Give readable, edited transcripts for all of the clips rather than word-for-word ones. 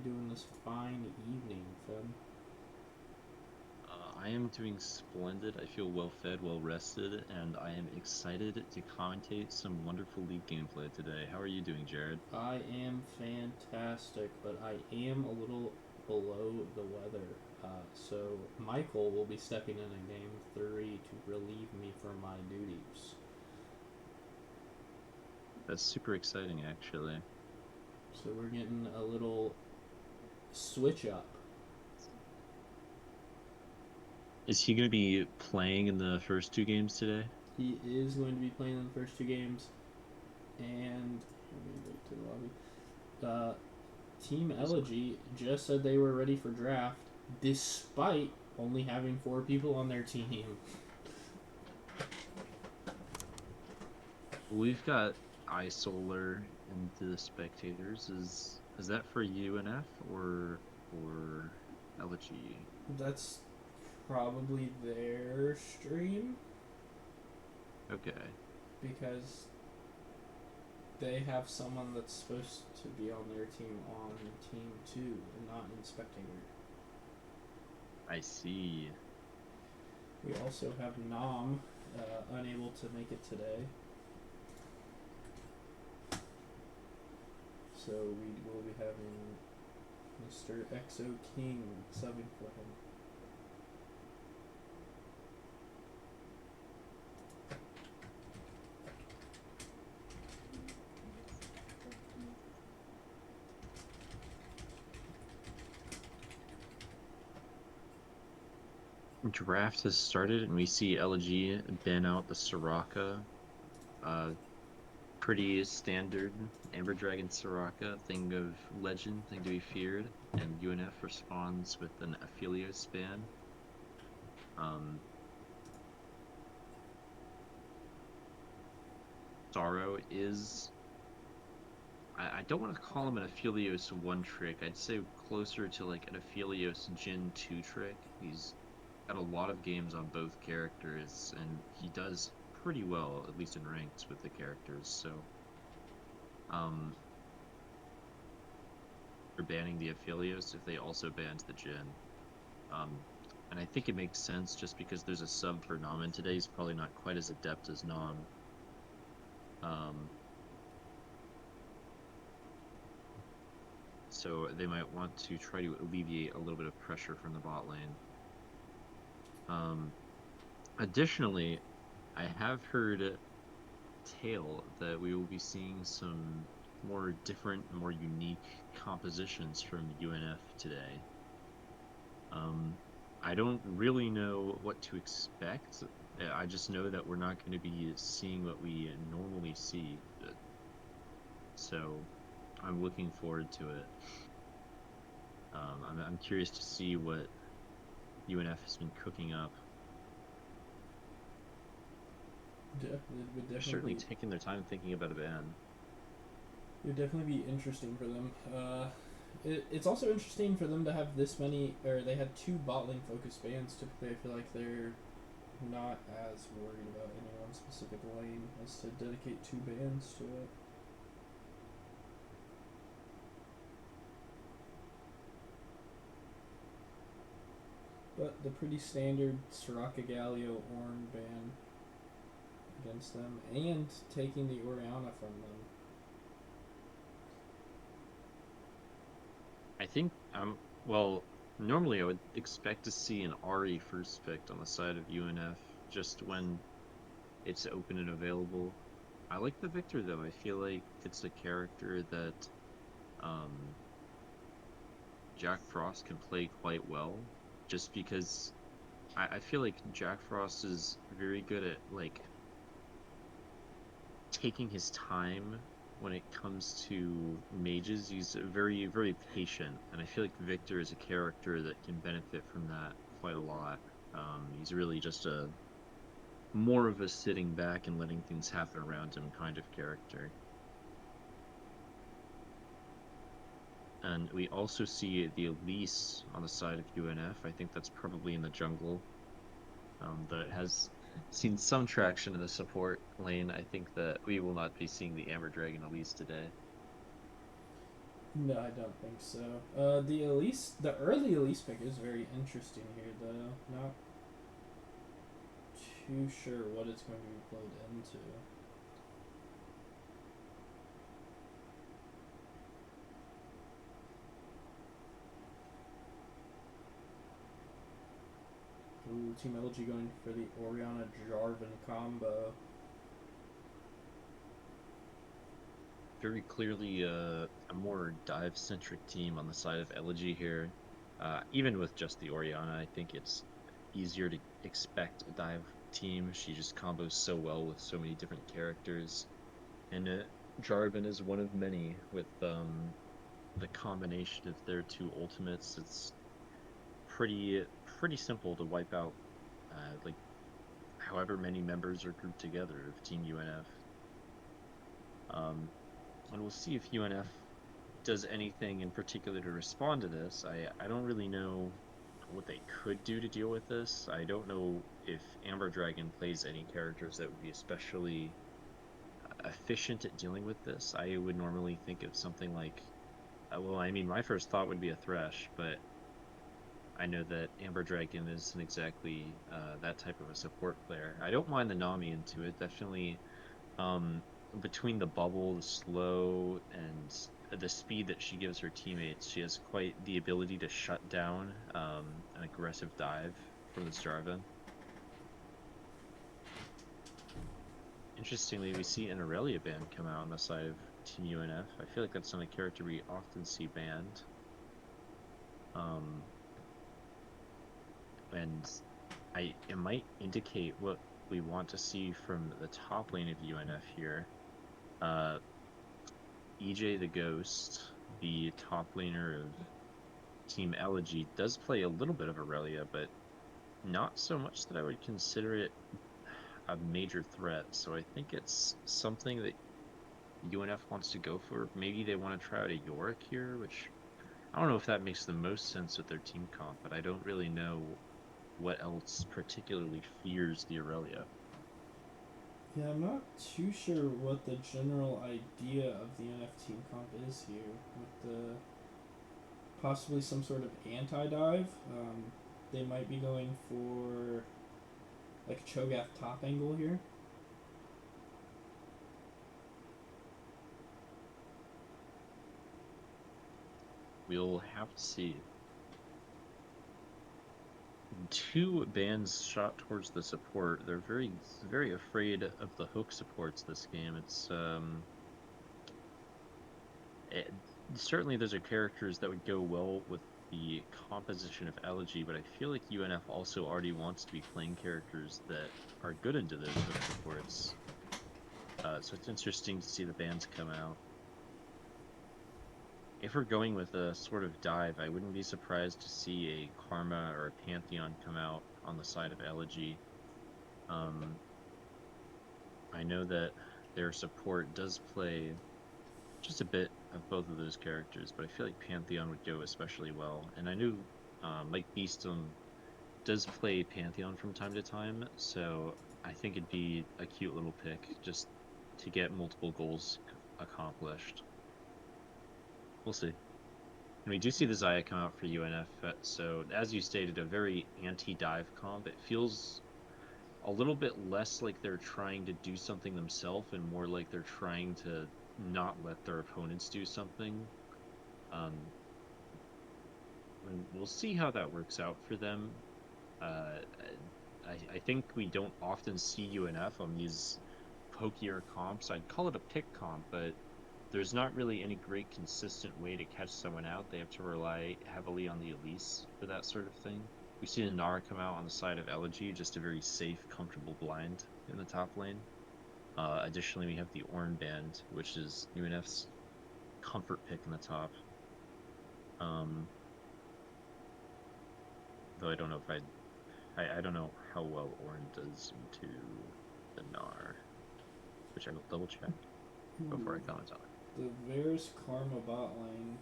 doing this fine evening, Finn? I am doing splendid. I feel well fed, well rested, and I am excited to commentate some wonderful League gameplay today. How are you doing, Jared? I am fantastic, but I am a little below the weather. So Michael will be stepping in game three to relieve me from my duties. That's super exciting, actually. So we're getting a little switch up. Is he going to be playing in the first two games today? He is going to be playing in the first two games, and let me go to the lobby. Uh, Team Discord. Elegy just said they were ready for draft, despite only having four people on their team. We've got iSolar into the spectators. Is that for UNF or for Elegy? That's probably their stream Okay, because they have someone that's supposed to be on their team on team two and not in spectator. I see. We also have Nam unable to make it today, so we will be having Mr. Exo King subbing for him. Draft has started, and we see Elegy ban out the Soraka. Uh, Pretty standard Amber Dragon Soraka, thing of legend, thing to be feared, and UNF responds with an Aphelios ban. Um, Sorrow is, I don't want to call him an Aphelios one trick. I'd say closer to like an Aphelios Jin 2 trick. He's got a lot of games on both characters, and he does pretty well, at least in ranks with the characters. So, um, for banning the Aphelios if they also banned the Jin. Um, and I think it makes sense just because there's a sub for Namen today. He's probably not quite as adept as Nam. Um, so they might want to try to alleviate a little bit of pressure from the bot lane. Um, Additionally, I have heard tale that we will be seeing some more different, more unique compositions from UNF today. Um, I don't really know what to expect. I just know that we're not going to be seeing what we normally see. So I'm looking forward to it. I'm curious to see what UNF has been cooking up. It would They're certainly definitely be taking their time thinking about a ban. it would definitely be interesting for them. It's also interesting for them to have this many, or they had two bot lane focused bans. Typically, I feel like they're not as worried about any one specific lane as to dedicate two bans to it. But the pretty standard Soraka Galio Ornn ban against them, and taking the Oriana from them. I think well, normally I would expect to see an Ari first picked on the side of UNF just when it's open and available. I like the Victor though. I feel like it's a character that um Jack Frost can play quite well just because I feel like Jack Frost is very good at like taking his time when it comes to mages. He's very, very patient, and I feel like Victor is a character that can benefit from that quite a lot. He's really just a more of a sitting back and letting things happen around him kind of character. And we also see the Elise on the side of UNF. I think that's probably in the jungle. That it has seen some traction in the support lane. I think that we will not be seeing the Amber Dragon Elise today. No, I don't think so. The Elise, the early Elise pick is very interesting here, though. Not too sure what it's going to be played into. Ooh, Team Elegy going for the Oriana Jarvan combo. Very clearly a more dive-centric team on the side of Elegy here. Even with just the Oriana, I think it's easier to expect a dive team. She just combos so well with so many different characters. And Jarvan is one of many with the combination of their two ultimates. It's pretty simple to wipe out like however many members are grouped together of Team UNF. And we'll see if UNF does anything in particular to respond to this. I don't really know what they could do to deal with this. I don't know if Amber Dragon plays any characters that would be especially efficient at dealing with this. I would normally think of something like, well, I mean, my first thought would be a Thresh, but I know that Amber Dragon isn't exactly that type of a support player. I don't mind the Nami into it. Definitely um, between the bubble, the slow, and the speed that she gives her teammates, she has quite the ability to shut down an aggressive dive from this Jarvan. Interestingly, we see an Aurelia ban come out on the side of Team UNF. I feel like that's not a character we often see banned. Um, and it might indicate what we want to see from the top lane of UNF here. Uh, EJ the Ghost, the top laner of Team Elegy, does play a little bit of Aurelia, but not so much that I would consider it a major threat. So I think it's something that UNF wants to go for. Maybe they want to try out a Yorick here, which I don't know if that makes the most sense with their team comp, but I don't really know what else particularly fears the Aurelia. Yeah, I'm not too sure what the general idea of the NF team comp is here with the possibly some sort of anti-dive. They might be going for like a Cho'Gath top angle here. We'll have to see. Two bans shot towards the support. They're very afraid of the hook supports this game. It, certainly those are characters that would go well with the composition of Elegy, but I feel like UNF also already wants to be playing characters that are good into those hook supports. So it's interesting to see the bans come out. If we're going with a sort of dive, I wouldn't be surprised to see a Karma or a Pantheon come out on the side of Elegy. Um, I know that their support does play just a bit of both of those characters, but I feel like Pantheon would go especially well. And I knew Mike Beeston does play Pantheon from time to time, so I think it'd be a cute little pick just to get multiple goals accomplished. We'll see. And we do see the Zaya come out for UNF, so as you stated, a very anti-dive comp. It feels a little bit less like they're trying to do something themselves and more like they're trying to not let their opponents do something. Um, and we'll see how that works out for them. Uh, I think we don't often see UNF on these pokier comps. I'd call it a pick comp, but there's not really any great consistent way to catch someone out. They have to rely heavily on the Elise for that sort of thing. We've seen a Nara come out on the side of Elegy, just a very safe, comfortable blind in the top lane. Additionally, we have the Ornn Band, which is UNF's comfort pick in the top. Um, though I don't know if I don't know how well Ornn does into the Gnar, which I will double check before I Ooh, comment on it. the Varus Karma bot lane,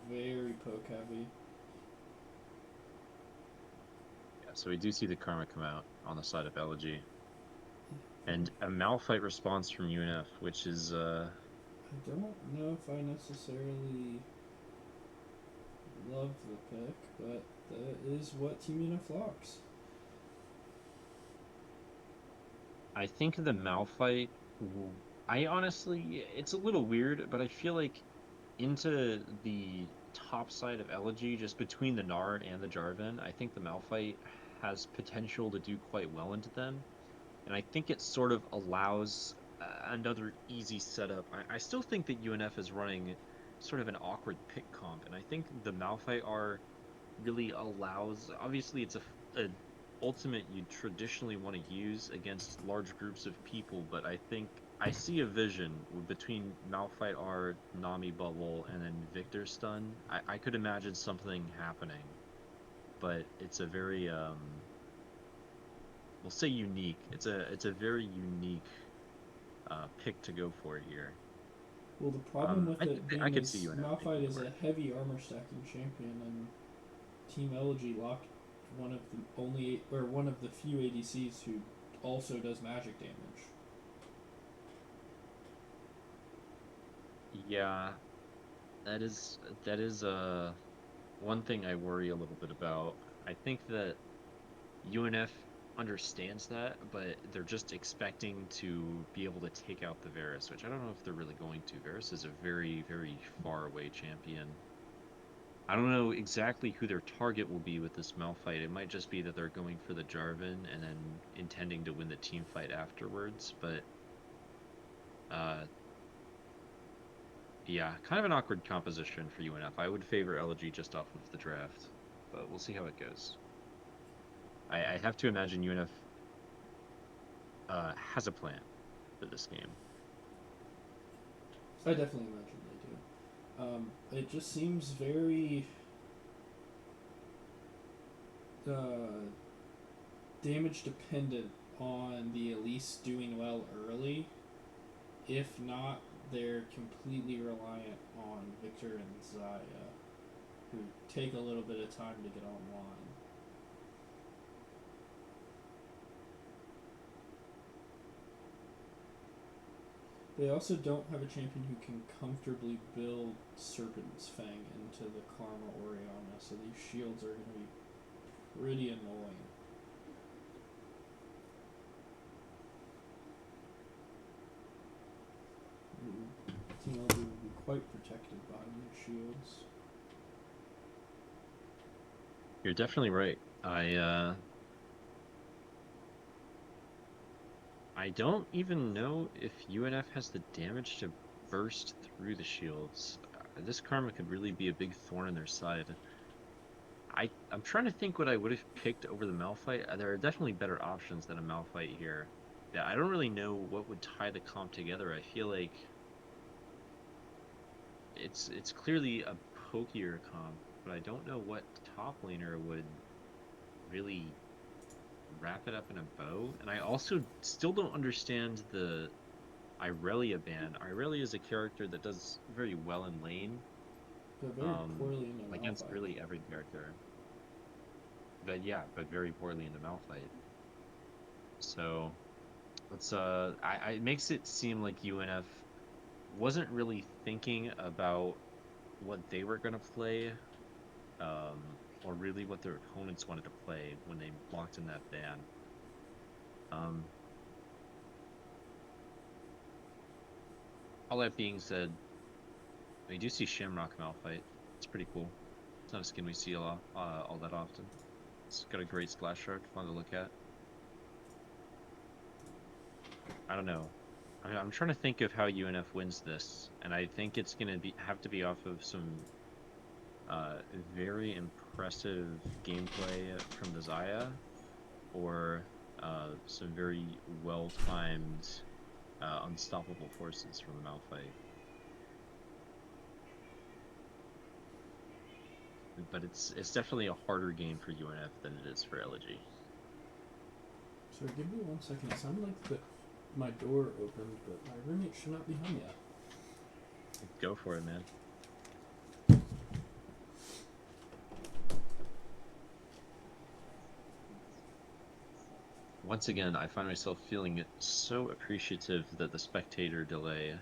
very poke heavy. Yeah, so we do see the Karma come out on the side of Elegy. And a Malphite response from UNF, which is I don't know if I necessarily love the pick, but that is what Team UNF locks. I think the Malphite. I honestly, it's a little weird, but I feel like into the top side of Elegy, just between the Nard and the Jarvan, I think the Malphite has potential to do quite well into them. And I think it sort of allows another easy setup. I still think that UNF is running sort of an awkward pick comp, and I think the Malphite R really allows. Obviously, it's a ultimate you traditionally want to use against large groups of people, but I think I see a vision between Malphite R, Nami Bubble, and then Victor Stun. I could imagine something happening, but it's a very we'll say unique. It's a very unique pick to go for here. Well, the problem with I it I being could see is UNF making Malphite it is a work. heavy armor stacking champion, and Team Elegy locked one of the few ADCs who also does magic damage. Yeah, that is one thing I worry a little bit about. I think that UNF understands that, but they're just expecting to be able to take out the Varus, which I don't know if they're really going to. Varus is a very, very far away champion. I don't know exactly who their target will be with this Malphite. It might just be that they're going for the Jarvan and then intending to win the team fight afterwards, but uh yeah, kind of an awkward composition for UNF. I would favor Elegy just off of the draft, but we'll see how it goes. I have to imagine UNF has a plan for this game. I definitely imagine they do. It just seems very uh, damage dependent on the Elise doing well early. If not, they're completely reliant on Victor and Zaya, who take a little bit of time to get online. They also don't have a champion who can comfortably build Serpent's Fang into the Karma Oriana, so these shields are going to be pretty annoying. Team Elder will be quite protected behind their shields. You're definitely right. I don't even know if UNF has the damage to burst through the shields. This Karma could really be a big thorn in their side. I'm trying to think what I would have picked over the Malphite. There are definitely better options than a Malphite here. Yeah, I don't really know what would tie the comp together. I feel like it's clearly a pokier comp, but I don't know what top laner would really wrap it up in a bow. And I also still don't understand the Irelia ban. Irelia is a character that does very well in lane, They're very um, poorly in the against Malphite. really every character. But yeah, but very poorly in the Malphite. So it makes it seem like UNF wasn't really thinking about what they were gonna play, or really what their opponents wanted to play when they locked in that ban. Um, all that being said, we do see Shamrock Malphite. It's pretty cool. It's not a skin we see all that often. It's got a great splash art, fun to look at. I don't know. I'm trying to think of how UNF wins this, and I think it's gonna have to be off of some very impressive gameplay from the Zaya, or some very well-timed, unstoppable forces from the Malphite. But it's definitely a harder game for UNF than it is for Elegy. Sorry, give me 1 second. It sounded like my door opened, but my roommate should not be home yet. Go for it, man. Once again, I find myself feeling so appreciative that the spectator delay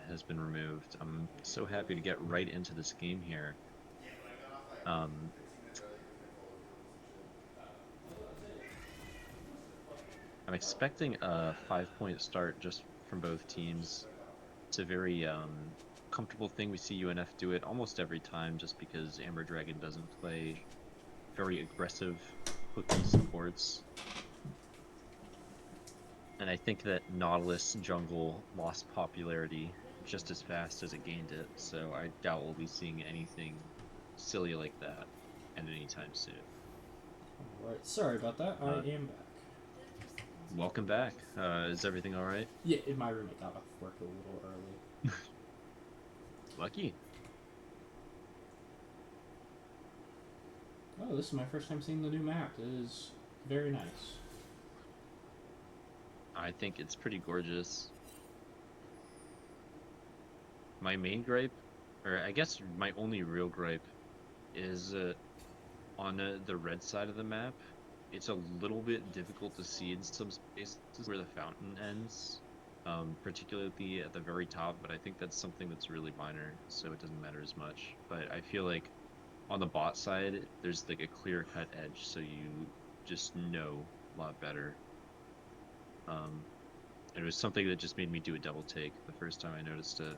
has been removed. I'm so happy to get right into this game here. Um, I'm expecting a 5-point start just from both teams. It's a very comfortable thing. We see UNF do it almost every time just because Amber Dragon doesn't play very aggressive hooky supports. And I think that Nautilus jungle lost popularity just as fast as it gained it, so I doubt we'll be seeing anything silly like that at any time soon. Alright, sorry about that. I Uh, am back. Welcome back. Is everything all right? Yeah, my roommate got off work a little early. Lucky. Oh, this is my first time seeing the new map. It is very nice. I think it's pretty gorgeous. My main gripe, or I guess my only real gripe, is on the red side of the map. It's a little bit difficult to see in some spaces where the fountain ends, particularly at the very top, but I think that's something that's really minor, so it doesn't matter as much. But I feel like on the bot side, there's like a clear-cut edge, so you just know a lot better. And it was something that just made me do a double take the first time I noticed it.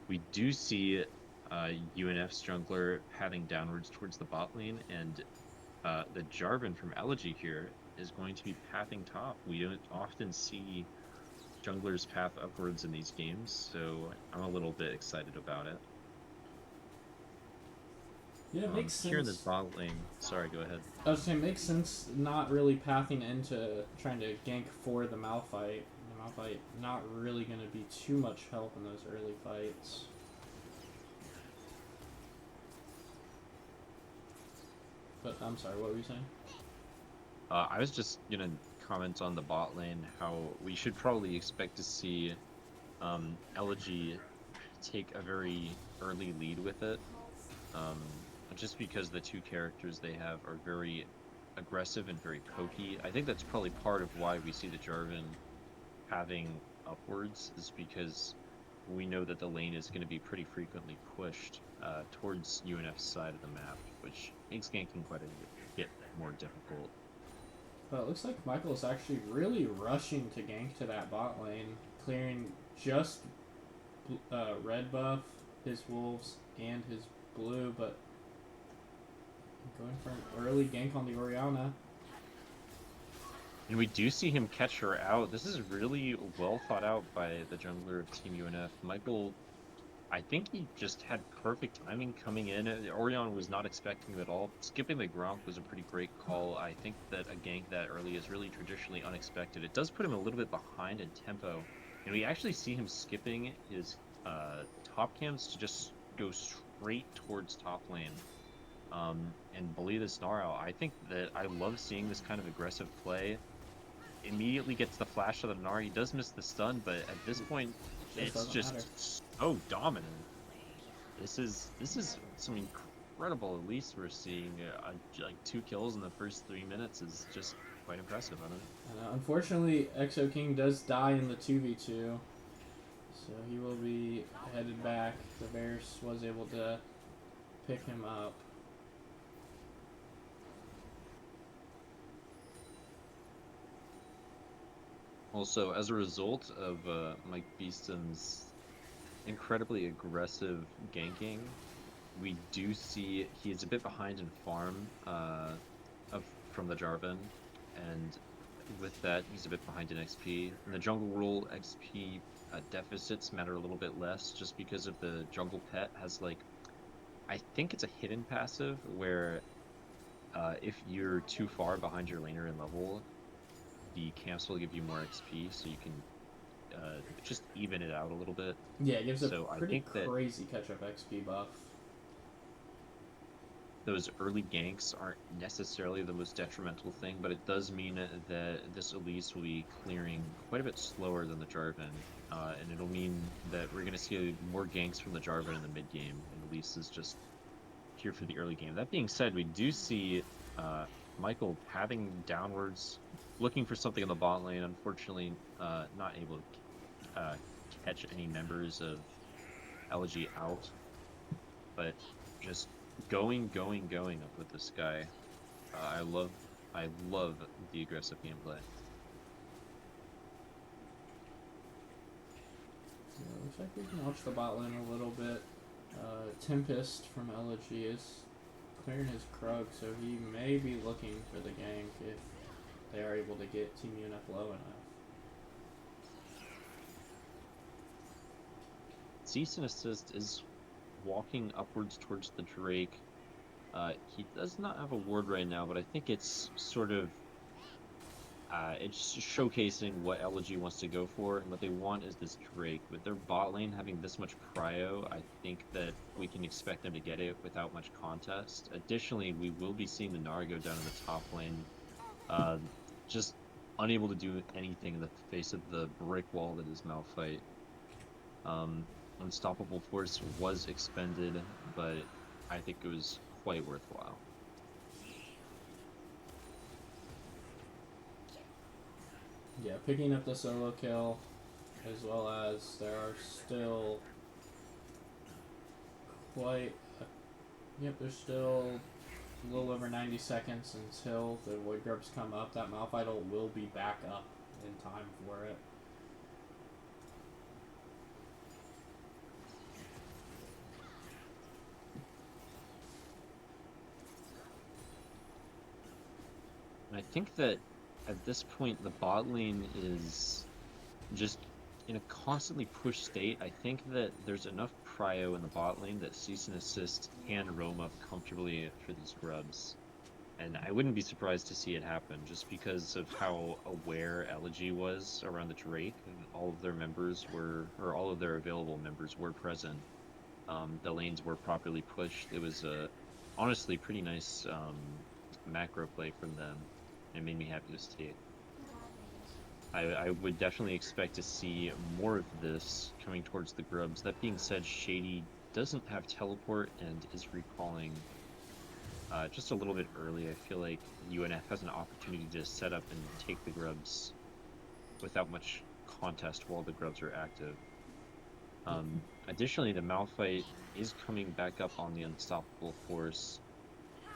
We do see UNF's jungler pathing downwards towards the bot lane, and the Jarvan from Elegy here is going to be pathing top. We don't often see junglers path upwards in these games, so I'm a little bit excited about it. Yeah, it makes sense. Here in this bot lane, sorry, go ahead. I was saying, it makes sense not really pathing into trying to gank for the Malphite. The Malphite not really going to be too much help in those early fights. But I'm sorry, what were you saying? I was just gonna comment on the bot lane, how we should probably expect to see Elegy take a very early lead with it. Just because the two characters they have are very aggressive and very pokey. I think that's probably part of why we see the Jarvan having upwards, is because we know that the lane is going to be pretty frequently pushed towards UNF's side of the map, which makes ganking quite a bit more difficult. But it looks like Michael is actually really rushing to gank to that bot lane, clearing just red buff, his wolves, and his blue, but going for an early gank on the Orianna. And we do see him catch her out. This is really well thought out by the jungler of Team UNF. Michael, I think he just had perfect timing coming in. Orion was not expecting him at all. Skipping the Gronk was a pretty great call. I think that a gank that early is really traditionally unexpected. It does put him a little bit behind in tempo. And we actually see him skipping his top cams to just go straight towards top lane. And bully this Snarl. I think that I love seeing this kind of aggressive play. Immediately gets the flash of the Gnar. He does miss the stun, but at this point, it's just so dominant. This is some incredible. At least we're seeing like 2 kills in the first 3 minutes is just quite impressive. I don't know. Unfortunately, Exo King does die in the 2v2, so he will be headed back. The Bears was able to pick him up. Also, as a result of Mike Beeston's incredibly aggressive ganking, we do see he is a bit behind in farm from the Jarvan, and with that, he's a bit behind in XP. And the jungle rule XP deficits matter a little bit less, just because of the jungle pet has like, I think it's a hidden passive where if you're too far behind your laner in level, the camps will give you more XP, so you can just even it out a little bit. Yeah, it gives so a pretty crazy catch-up XP buff. Those early ganks aren't necessarily the most detrimental thing, but it does mean that this Elise will be clearing quite a bit slower than the Jarvan, and it'll mean that we're going to see more ganks from the Jarvan in the mid-game, and Elise is just here for the early game. That being said, we do see Michael pathing downwards, looking for something in the bot lane. Unfortunately, not able to catch any members of Elegy out. but just going up with this guy. I love the aggressive gameplay. Yeah, looks like we can watch the bot lane a little bit. Tempest from Elegy is clearing his Krug, so he may be looking for the gank if they are able to get Team UNF low enough. Cease and Assist is walking upwards towards the Drake. He does not have a ward right now, but I think it's sort of it's showcasing what Elegy wants to go for, and what they want is this Drake. With their bot lane having this much prio, I think that we can expect them to get it without much contest. Additionally, we will be seeing the Nara go down in the top lane, uh, just unable to do anything in the face of the brick wall that is Malphite. Unstoppable Force was expended, but I think it was quite worthwhile. Yeah, picking up the solo kill, as well as there are still quite. Yep, there's still a little over 90 seconds until the Void Grubs come up. That Malphite will be back up in time for it. And I think that at this point, the bot lane is just in a constantly push state. I think that there's enough prio in the bot lane that Cease and Assist can roam up comfortably for these grubs. And I wouldn't be surprised to see it happen just because of how aware Elegy was around the Drake. And all of their members were, or all of their available members were present. The lanes were properly pushed. It was a honestly pretty nice macro play from them. It made me happy to see it. I would definitely expect to see more of this coming towards the grubs. That being said, Shady doesn't have teleport and is recalling just a little bit early. I feel like UNF has an opportunity to set up and take the grubs without much contest while the grubs are active. Additionally, the Malphite is coming back up on the Unstoppable Force.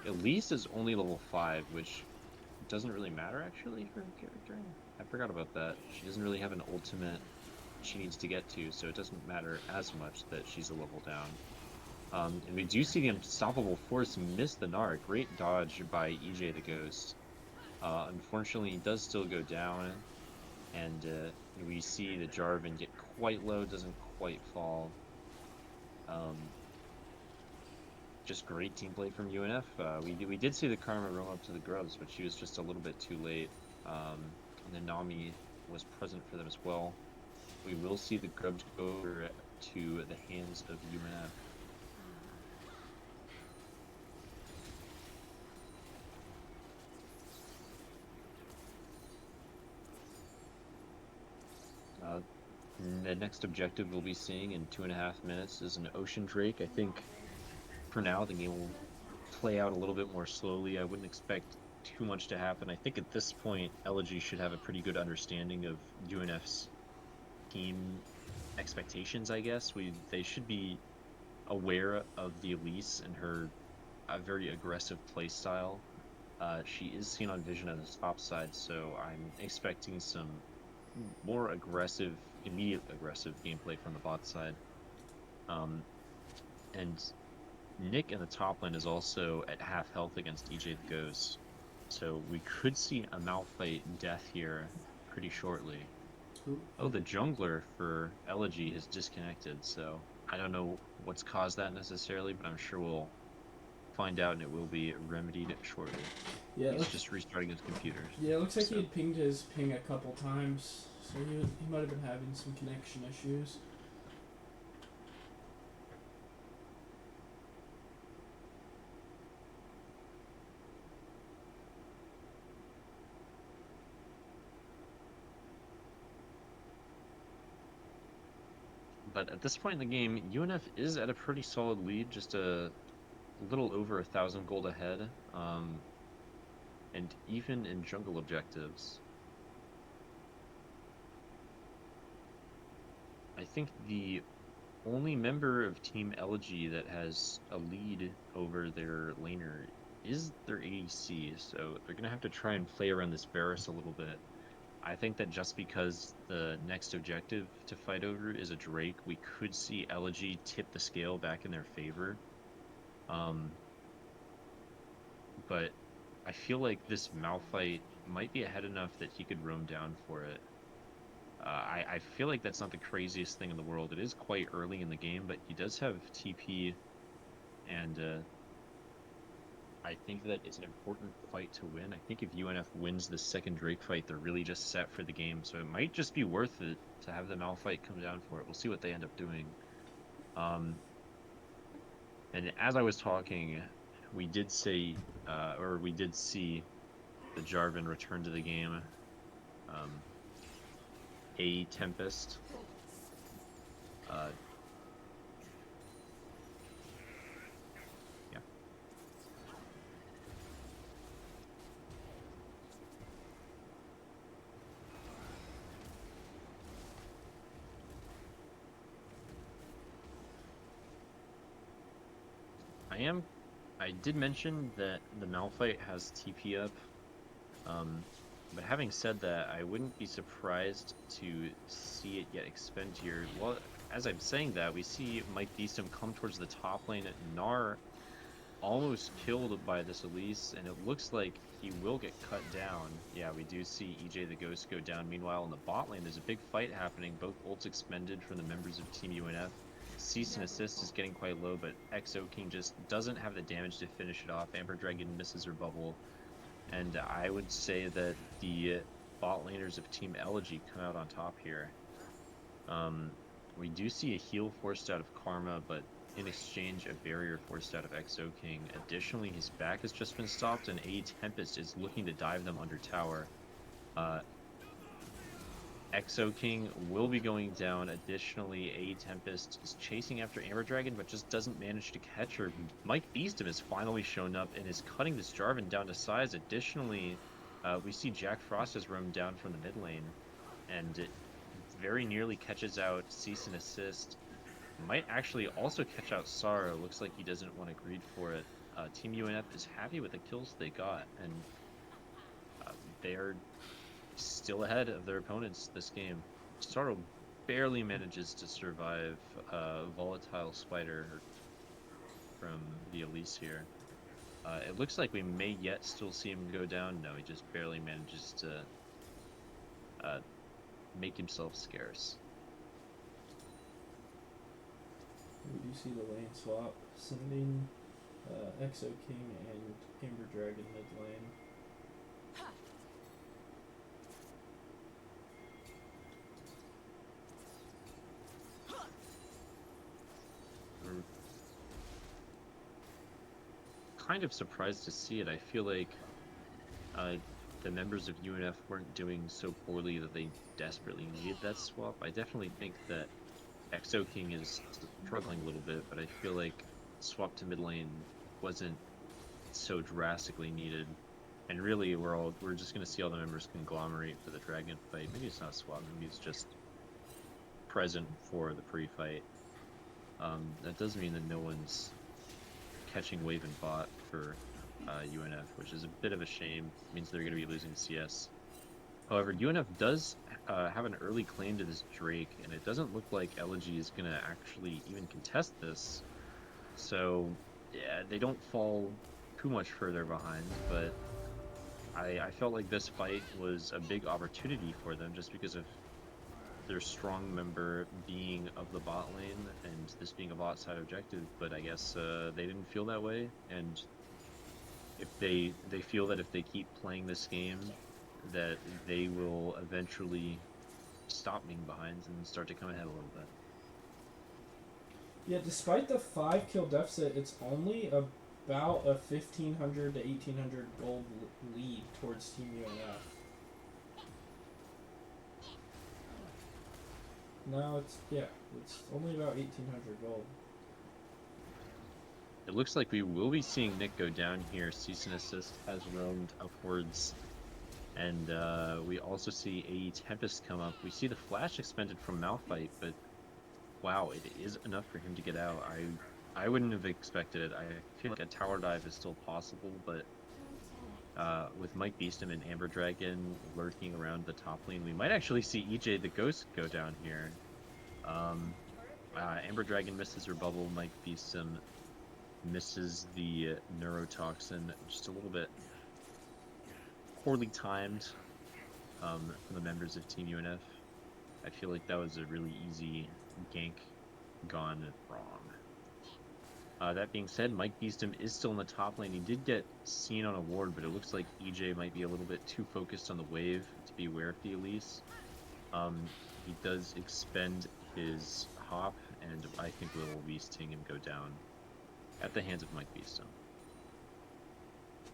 Elise is only level 5, which doesn't really matter actually for her character. I forgot about that. She doesn't really have an ultimate she needs to get to, so it doesn't matter as much that she's a level down. And we do see the Unstoppable Force miss the Gnar. Great dodge by EJ the Ghost. Unfortunately, he does still go down, and we see the Jarvan get quite low, doesn't quite fall. Just great team play from UNF. We did see the Karma roam up to the Grubs, but she was just a little bit too late. And then Nami was present for them as well. We will see the Grubs go over to the hands of UNF. The next objective we'll be seeing in 2.5 minutes is an Ocean Drake. I think for now the game will play out a little bit more slowly. I wouldn't expect too much to happen. I think at this point, Elegy should have a pretty good understanding of UNF's team expectations, I guess. They should be aware of the Elise and her very aggressive play style. She is seen on Vision on the top side, so I'm expecting some more aggressive, immediate aggressive gameplay from the bot side. And Nick in the top lane is also at half health against EJ the Ghost, so we could see a Malphite death here pretty shortly. Oh, the jungler for Elegy has disconnected, so I don't know what's caused that necessarily, but I'm sure we'll find out and it will be remedied shortly. Yeah, He's just restarting his computer. Yeah, it looks like so. he had pinged his ping a couple times, so he might have been having some connection issues. But at this point in the game, UNF is at a pretty solid lead, just a little over 1,000 gold ahead. And even in jungle objectives, I think the only member of Team Elegy that has a lead over their laner is their ADC, so they're gonna have to try and play around this Varus a little bit. I think that just because the next objective to fight over is a Drake, we could see Elegy tip the scale back in their favor. Um, but I feel like this Malphite might be ahead enough that he could roam down for it. I feel like that's not the craziest thing in the world. It is quite early in the game, but he does have TP, and I think that it's an important fight to win. I think if UNF wins the second Drake fight, they're really just set for the game. So it might just be worth it to have the Malphite come down for it. We'll see what they end up doing. And as I was talking, we did say, or we did see the Jarvan return to the game. A Tempest. Yeah. I did mention that the Malphite has TP up. But having said that, I wouldn't be surprised to see it get expend here. Well, as I'm saying that, we see Mike Beeston come towards the top lane at Gnar, almost killed by this Elise, and it looks like he will get cut down. Yeah, we do see EJ the Ghost go down. Meanwhile, in the bot lane, there's a big fight happening. Both ults expended from the members of Team UNF. Cease and assist is getting quite low, but XO King just doesn't have the damage to finish it off. Amber Dragon misses her bubble. And I would say that the bot laners of Team Elegy come out on top here. We do see a heal forced out of Karma, but in exchange, a barrier forced out of XO King. Additionally, his back has just been stopped, and A Tempest is looking to dive them under tower. XO King will be going down. Additionally, A Tempest is chasing after Amber Dragon, but just doesn't manage to catch her. Mike Beeston has finally shown up and is cutting this Jarvan down to size. Additionally, we see Jack Frost has roamed down from the mid lane, and it very nearly catches out Cease and Assist. Might actually also catch out Sara. Looks like he doesn't want to greed for it. Team UNF is happy with the kills they got, and they're still ahead of their opponents this game. Startle barely manages to survive a volatile spider from the Elise here. It looks like we may yet still see him go down. No, he just barely manages to make himself scarce. We do see the lane swap, sending XO King and Amber Dragon mid lane. We're kind of surprised to see it. I feel like the members of UNF weren't doing so poorly that they desperately needed that swap. I definitely think that XO King is struggling a little bit, but I feel like swap to mid lane wasn't so drastically needed. And really, we're just gonna see all the members conglomerate for the dragon fight. Maybe it's not swap. Maybe it's just present for the pre-fight. That does mean that no one's catching wave and bot for UNF, which is a bit of a shame. It means they're going to be losing CS. However, UNF does have an early claim to this Drake, and it doesn't look like Elegy is going to actually even contest this. So, yeah, they don't fall too much further behind, but I felt like this fight was a big opportunity for them just because of their strong member being of the bot lane and this being a bot side objective, but I guess they didn't feel that way, and if they feel that if they keep playing this game that they will eventually stop being behind and start to come ahead a little bit. Yeah, despite the 5 kill deficit, it's only about a 1,500 to 1,800 gold lead towards Team UNF. No, it's only about 1,800 gold. It looks like we will be seeing Nick go down here. Cease and Assist has roamed upwards. And we also see a Tempest come up. We see the flash expended from Malphite, but Wow, it is enough for him to get out. I wouldn't have expected it. I feel like a tower dive is still possible, but with Mike Beeston and Amber Dragon lurking around the top lane, we might actually see EJ the Ghost go down here. Um, Amber Dragon misses her bubble. Mike Beeston misses the neurotoxin just a little bit poorly timed from the members of Team UNF. I feel like that was a really easy gank gone wrong. That being said, Mike Beeston is still in the top lane. He did get seen on a ward, but it looks like EJ might be a little bit too focused on the wave to be aware of the Elise. He does expend his hop, and I think we'll be seeing him go down at the hands of Mike Beeston.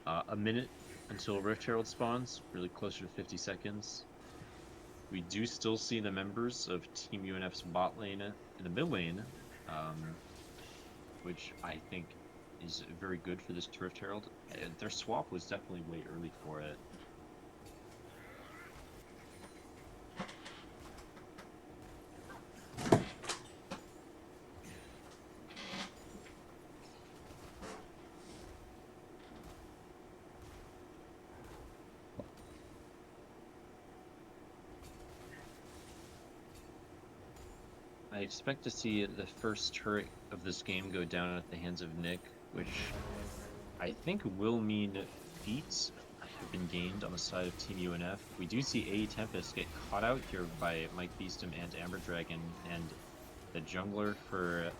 A minute until Rift Herald spawns, really closer to 50 seconds. We do still see the members of Team UNF's bot lane in the mid lane, which I think is very good for this Rift Herald. Their swap was definitely way early for it. I expect to see the first turret of this game go down at the hands of Nick, which I think will mean feats have been gained on the side of Team UNF. We do see A Tempest get caught out here by Mike Beeston and Amber Dragon, and the jungler for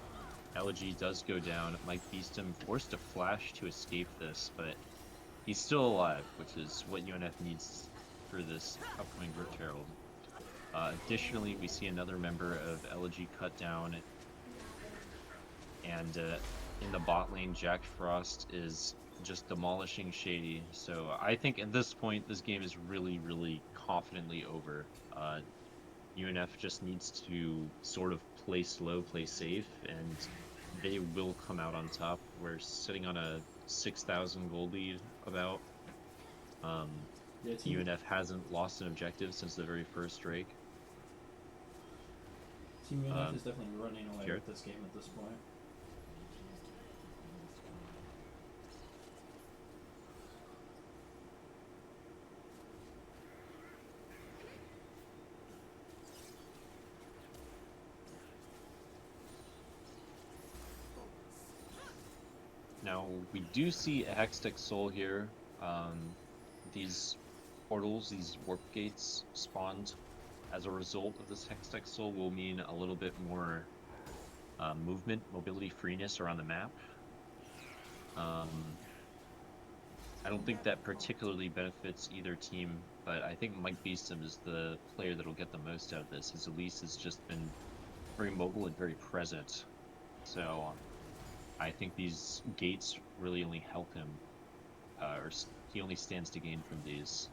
Elegy does go down. Mike Beeston forced to flash to escape this, but he's still alive, which is what UNF needs for this upcoming Rift Herald. Additionally, we see another member of Elegy cut down, and in the bot lane, Jack Frost is just demolishing Shady. So I think at this point, this game is really, really confidently over. UNF just needs to sort of play slow, play safe, and they will come out on top. We're sitting on a 6,000 gold lead about. UNF hasn't lost an objective since the very first Drake. Team UNF is definitely running away with this game at this point. Now, we do see a Hextech Soul here. These portals, these warp gates spawned as a result of this Hextech Soul will mean a little bit more movement, mobility, freeness around the map. I don't think that particularly benefits either team, but I think Mike Beeston is the player that will get the most out of this. His Elise has just been very mobile and very present. So I think these gates really only help him, or he only stands to gain from these.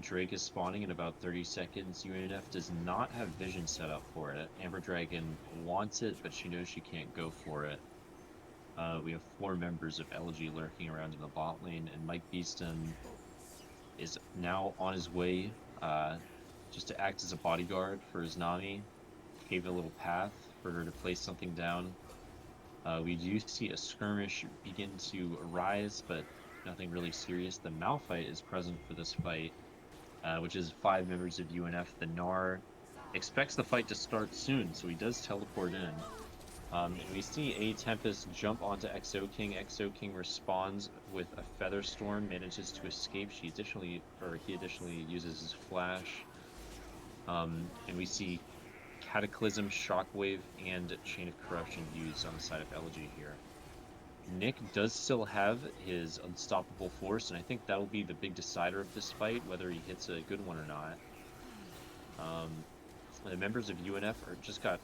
Drake is spawning in about 30 seconds. UNF does not have vision set up for it. Amber Dragon wants it, but she knows she can't go for it. We have 4 members of Elegy lurking around in the bot lane, and Mike Beeston is now on his way just to act as a bodyguard for his Nami. Gave a little path for her to place something down. We do see a skirmish begin to arise, but nothing really serious. The Malphite is present for this fight, which is 5 members of UNF. The Gnar expects the fight to start soon, so he does teleport in. We see a Tempest jump onto Exo King. Exo King responds with a Feather Storm, manages to escape. He additionally uses his flash. And we see Cataclysm, Shockwave, and Chain of Corruption used on the side of Elegy here. Nick does still have his Unstoppable Force, and I think that'll be the big decider of this fight, whether he hits a good one or not. The members of UNF just got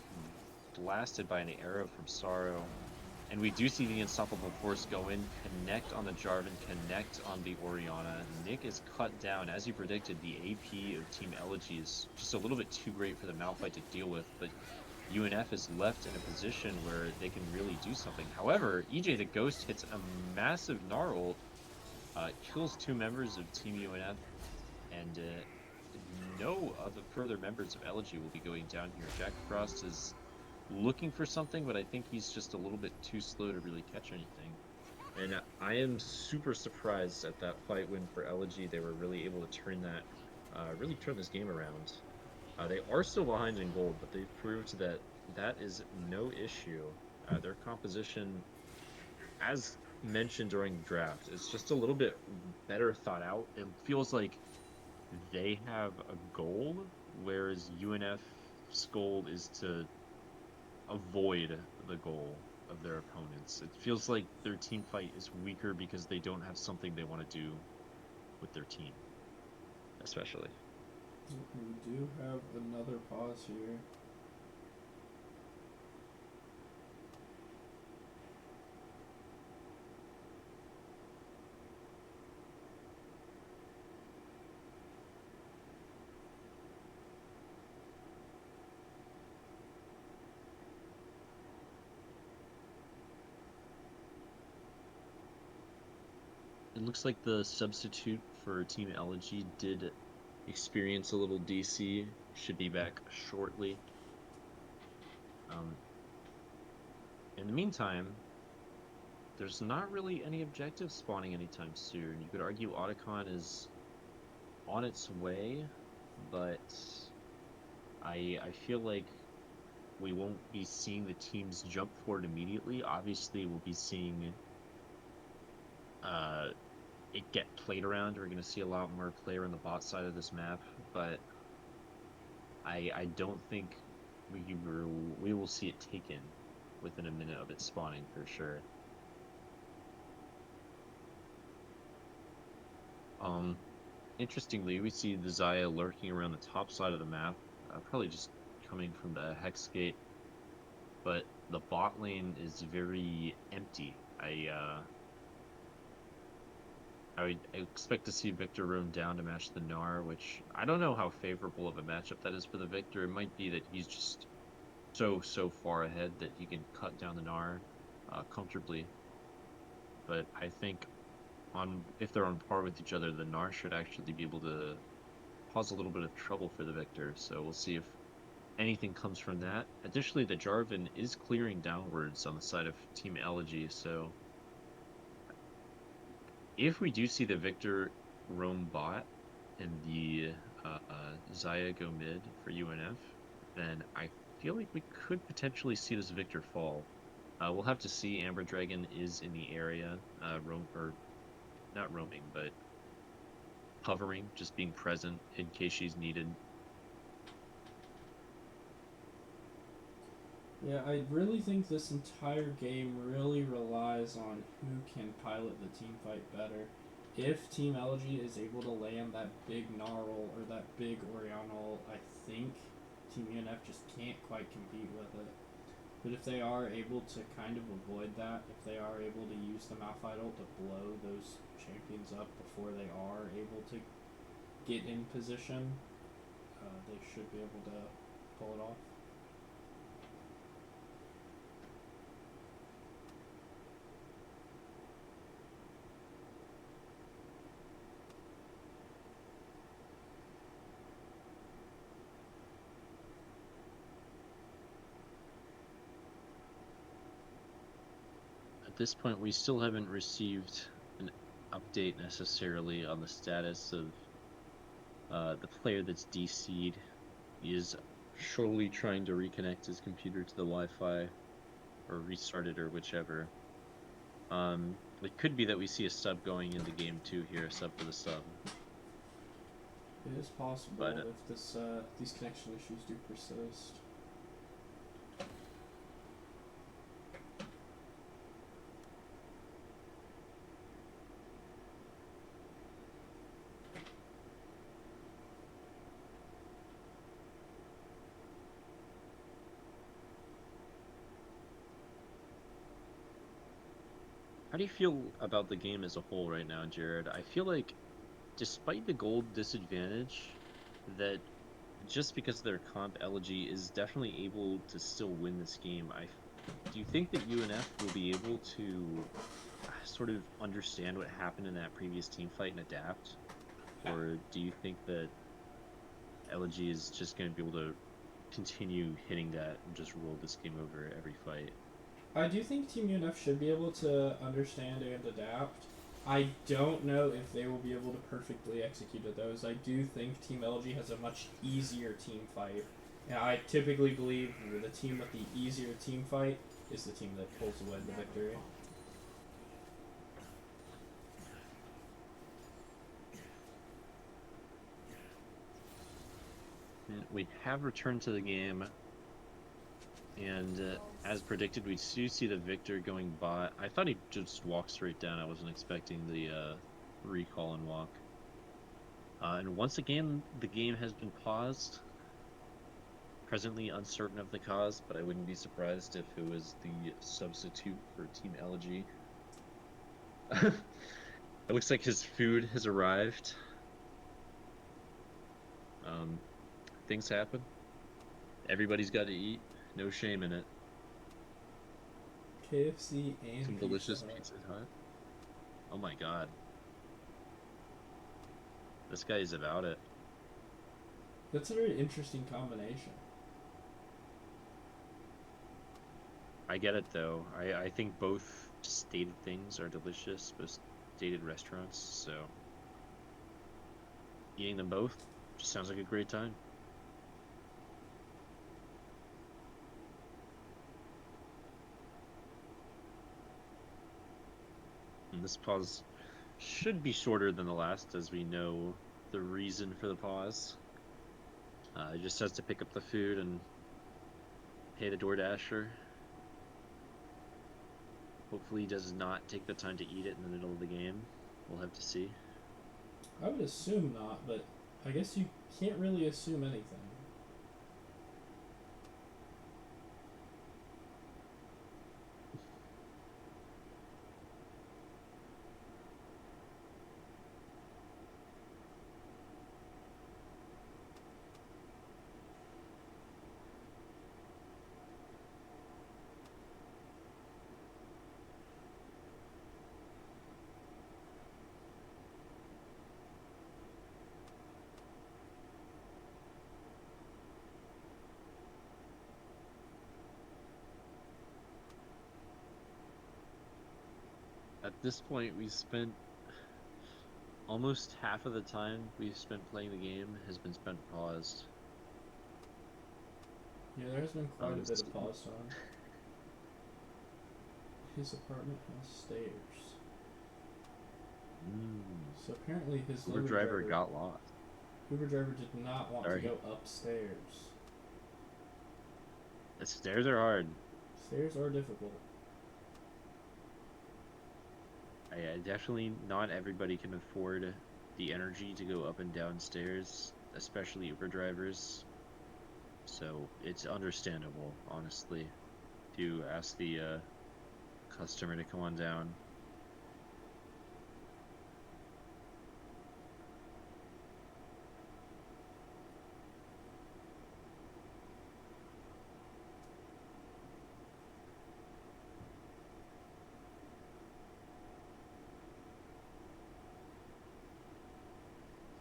blasted by an arrow from Sorrow, and we do see the Unstoppable Force go in, connect on the Jarvan, connect on the Orianna. Nick is cut down. As you predicted, the AP of Team Elegy is just a little bit too great for the Malphite to deal with, but UNF is left in a position where they can really do something. However, EJ the Ghost hits a massive Gnar ult, kills 2 members of Team UNF, and no other further members of Elegy will be going down here. Jack Frost is looking for something, but I think he's just a little bit too slow to really catch anything. And I am super surprised at that fight win for Elegy. They were really able to really turn this game around. They are still behind in gold, but they've proved that that is no issue. Their composition, as mentioned during the draft, is just a little bit better thought out. It feels like they have a goal, whereas UNF's goal is to avoid the goal of their opponents. It feels like their team fight is weaker because they don't have something they want to do with their team, especially. We do have another pause here. It looks like the substitute for Team Elegy did experience a little DC. Should be back shortly. Um, in the meantime, there's not really any objectives spawning anytime soon. You could argue Otacon is on its way, but I feel like we won't be seeing the teams jump forward immediately. Obviously, we'll be seeing uh, it get played around. We're going to see a lot more player on the bot side of this map, but I don't think we will see it taken within a minute of it spawning for sure. Um, Interestingly, we see the Zaya lurking around the top side of the map, probably just coming from the Hex Gate, but the bot lane is very empty. I expect to see Victor roam down to match the Gnar, which I don't know how favorable of a matchup that is for the Victor. It might be that he's just so far ahead that he can cut down the Gnar comfortably. But I think on if they're on par with each other, the Gnar should actually be able to cause a little bit of trouble for the Victor. So we'll see if anything comes from that. Additionally, the Jarvan is clearing downwards on the side of Team Elegy, so if we do see the Victor roam bot and the Zaya go mid for UNF, then I feel like we could potentially see this Victor fall. We'll have to see. Amber Dragon is in the area, or not roaming, but hovering, just being present in case she's needed. Yeah, I really think this entire game really relies on who can pilot the team fight better. If Team Elegy is able to land that big Gnarl or that big Orianal, I think Team UNF just can't quite compete with it. But if they are able to kind of avoid that, if they are able to use the Malphite ult to blow those champions up before they are able to get in position, they should be able to pull it off. At this point, we still haven't received an update necessarily on the status of the player that's DC'd. He is surely trying to reconnect his computer to the Wi-Fi or restart it or whichever. It could be that we see a sub going into game 2 here, a sub for the sub. It is possible But if these connection issues do persist. how do you feel about the game as a whole right now, Jared? I feel like despite the gold disadvantage, that just because their comp Elegy is definitely able to still win this game. Do you think that UNF will be able to sort of understand what happened in that previous team fight and adapt? Or do you think that Elegy is just going to be able to continue hitting that and just roll this game over every fight. I do think Team UNF should be able to understand and adapt. I don't know if they will be able to perfectly execute at those. I do think Team Elegy has a much easier team fight. And I typically believe the team with the easier team fight is the team that pulls away the victory. And we have returned to the game. And as predicted, we do see the Victor going bot. I thought he'd just walk straight down. I wasn't expecting the recall and walk. And once again, the game has been paused. Presently uncertain of the cause, but I wouldn't be surprised if it was the substitute for Team Elegy. It looks like his food has arrived. Things happen. Everybody's got to eat. No shame in it. KFC and Some delicious Pizza Hut. Oh my god. This guy is about it. That's a very interesting combination. I get it though. I think both stated things are delicious, both stated restaurants, so eating them both just sounds like a great time. And this pause should be shorter than the last, as we know the reason for the pause. He just has to pick up the food and pay the DoorDasher. Hopefully he does not take the time to eat it in the middle of the game. We'll have to see. I would assume not, but I guess you can't really assume anything. At this point, we spent almost half of the time we've spent playing the game has been spent paused. Yeah, there has been quite a bit of pause time. His apartment has stairs. So apparently his Uber driver got lost. Uber driver did not want to go upstairs. The stairs are hard. Stairs are difficult. Yeah, definitely not everybody can afford the energy to go up and down stairs, especially Uber drivers. So it's understandable, honestly, to ask the customer to come on down.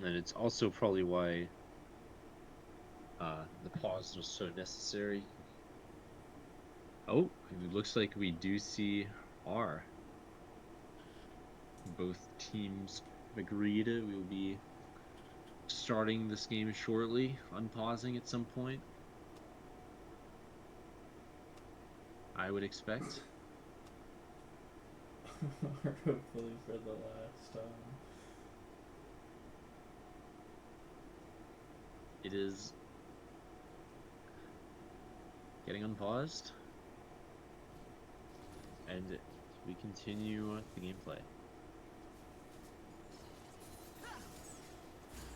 And it's also probably why the pause was so necessary. Oh, it looks like we do see R. Both teams agreed we will be starting this game shortly, unpausing at some point. I would expect. Hopefully for the last time. It is getting unpaused, and we continue the gameplay.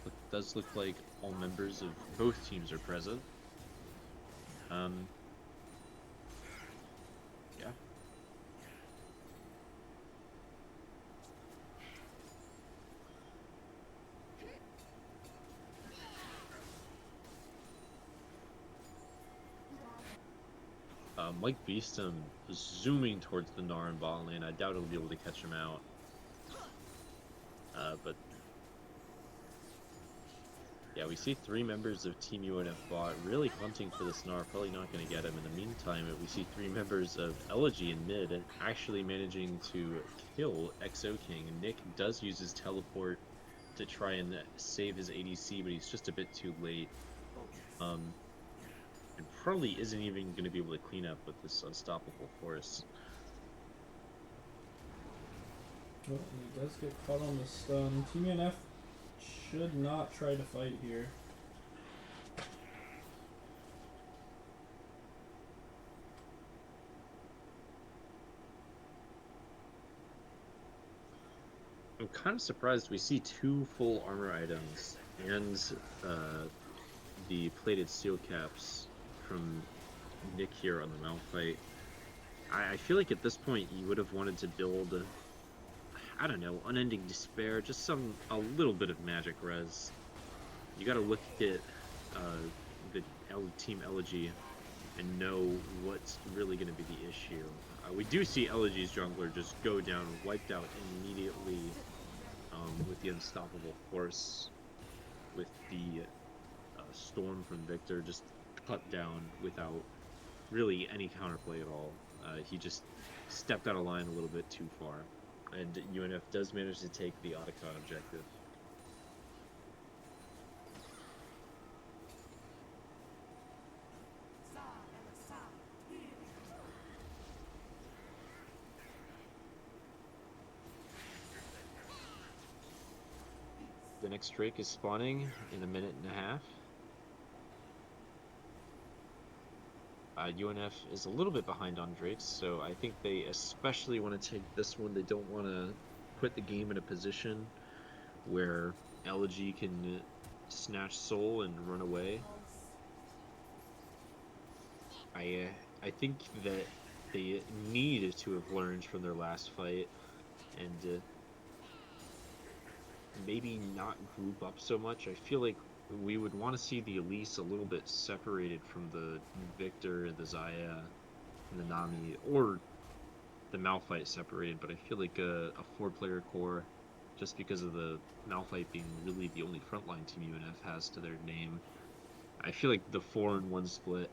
It does look like all members of both teams are present. Yeah. Mike Beeston is zooming towards the Gnar bot lane. I doubt he'll be able to catch him out. But Yeah, we see 3 members of Team UNF bot really hunting for the Snar, probably not going to get him. In the meantime, we see 3 members of Elegy in mid actually managing to kill XO King. Nick does use his teleport to try and save his ADC, but he's just a bit too late. And probably isn't even going to be able to clean up with this unstoppable force. Oh, and he does get caught on the stun. Team UNF should not try to fight here. I'm kind of surprised we see 2 full armor items and the plated steel caps from Nick here on the Malphite. I feel like at this point you would have wanted to build, I don't know, Unending Despair, just a little bit of magic res. You got to look at the Team Elegy and know what's really going to be the issue. We do see Elegy's jungler just go down, wiped out immediately with the unstoppable force, with the storm from Victor just cut down without really any counterplay at all. He just stepped out of line a little bit too far, and UNF does manage to take the Otacon objective. The next Drake is spawning in a minute and a half. UNF is a little bit behind on Drakes, so I think they especially want to take this one. They don't want to put the game in a position where Elegy can snatch soul and run away. I think that they need to have learned from their last fight and maybe not group up so much. I feel like we would want to see the Elise a little bit separated from the Victor, the Zaya, and the Nami, or the Malphite separated, but I feel like a 4-player core, just because of the Malphite being really the only frontline team UNF has to their name, I feel like the 4-in-1 split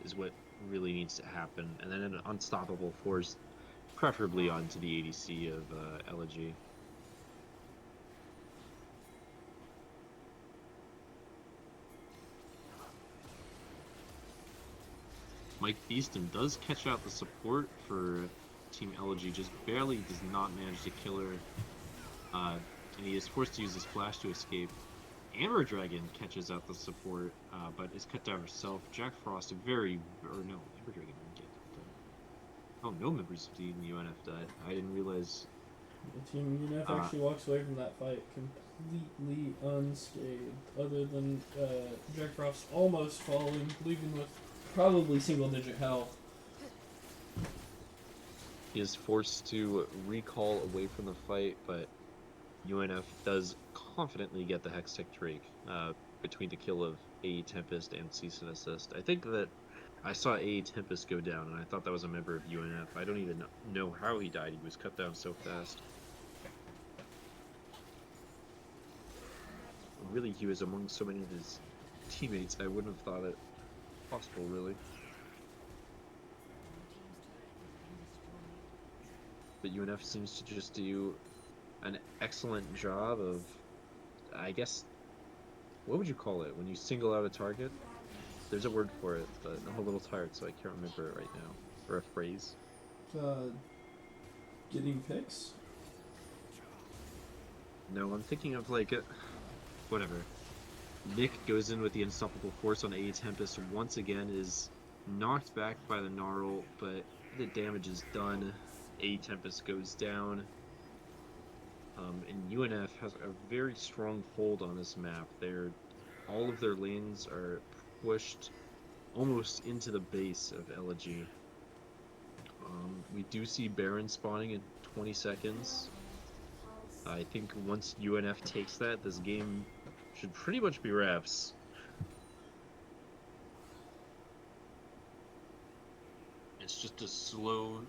is what really needs to happen, and then an unstoppable force, preferably onto the ADC of Elegy. Mike Beeston does catch out the support for Team Elegy, just barely does not manage to kill her, and he is forced to use his flash to escape. Amber Dragon catches out the support, but is cut down herself. Jack Frost, Amber Dragon didn't get done. Oh, no members of Team UNF died. I didn't realize. The Team UNF actually walks away from that fight completely unscathed, other than Jack Frost almost falling, leaving with probably single-digit health. He is forced to recall away from the fight, but UNF does confidently get the Hextech Drake between the kill of AE Tempest and Cease and Assist. I think that I saw AE Tempest go down, and I thought that was a member of UNF. I don't even know how he died. He was cut down so fast. Really, he was among so many of his teammates, I wouldn't have thought it possible, really. But UNF seems to just do an excellent job of, I guess, what would you call it when you single out a target? There's a word for it, but I'm a little tired, so I can't remember it right now. Or a phrase. Getting picks? No, I'm thinking of like whatever. Nick goes in with the unstoppable force on AE Tempest once again, is knocked back by the Gnarl, but the damage is done. AE Tempest goes down. And UNF has a very strong hold on this map. All of their lanes are pushed almost into the base of Elegy. We do see Baron spawning in 20 seconds. I think once UNF takes that, this game should pretty much be wraps. It's just a slow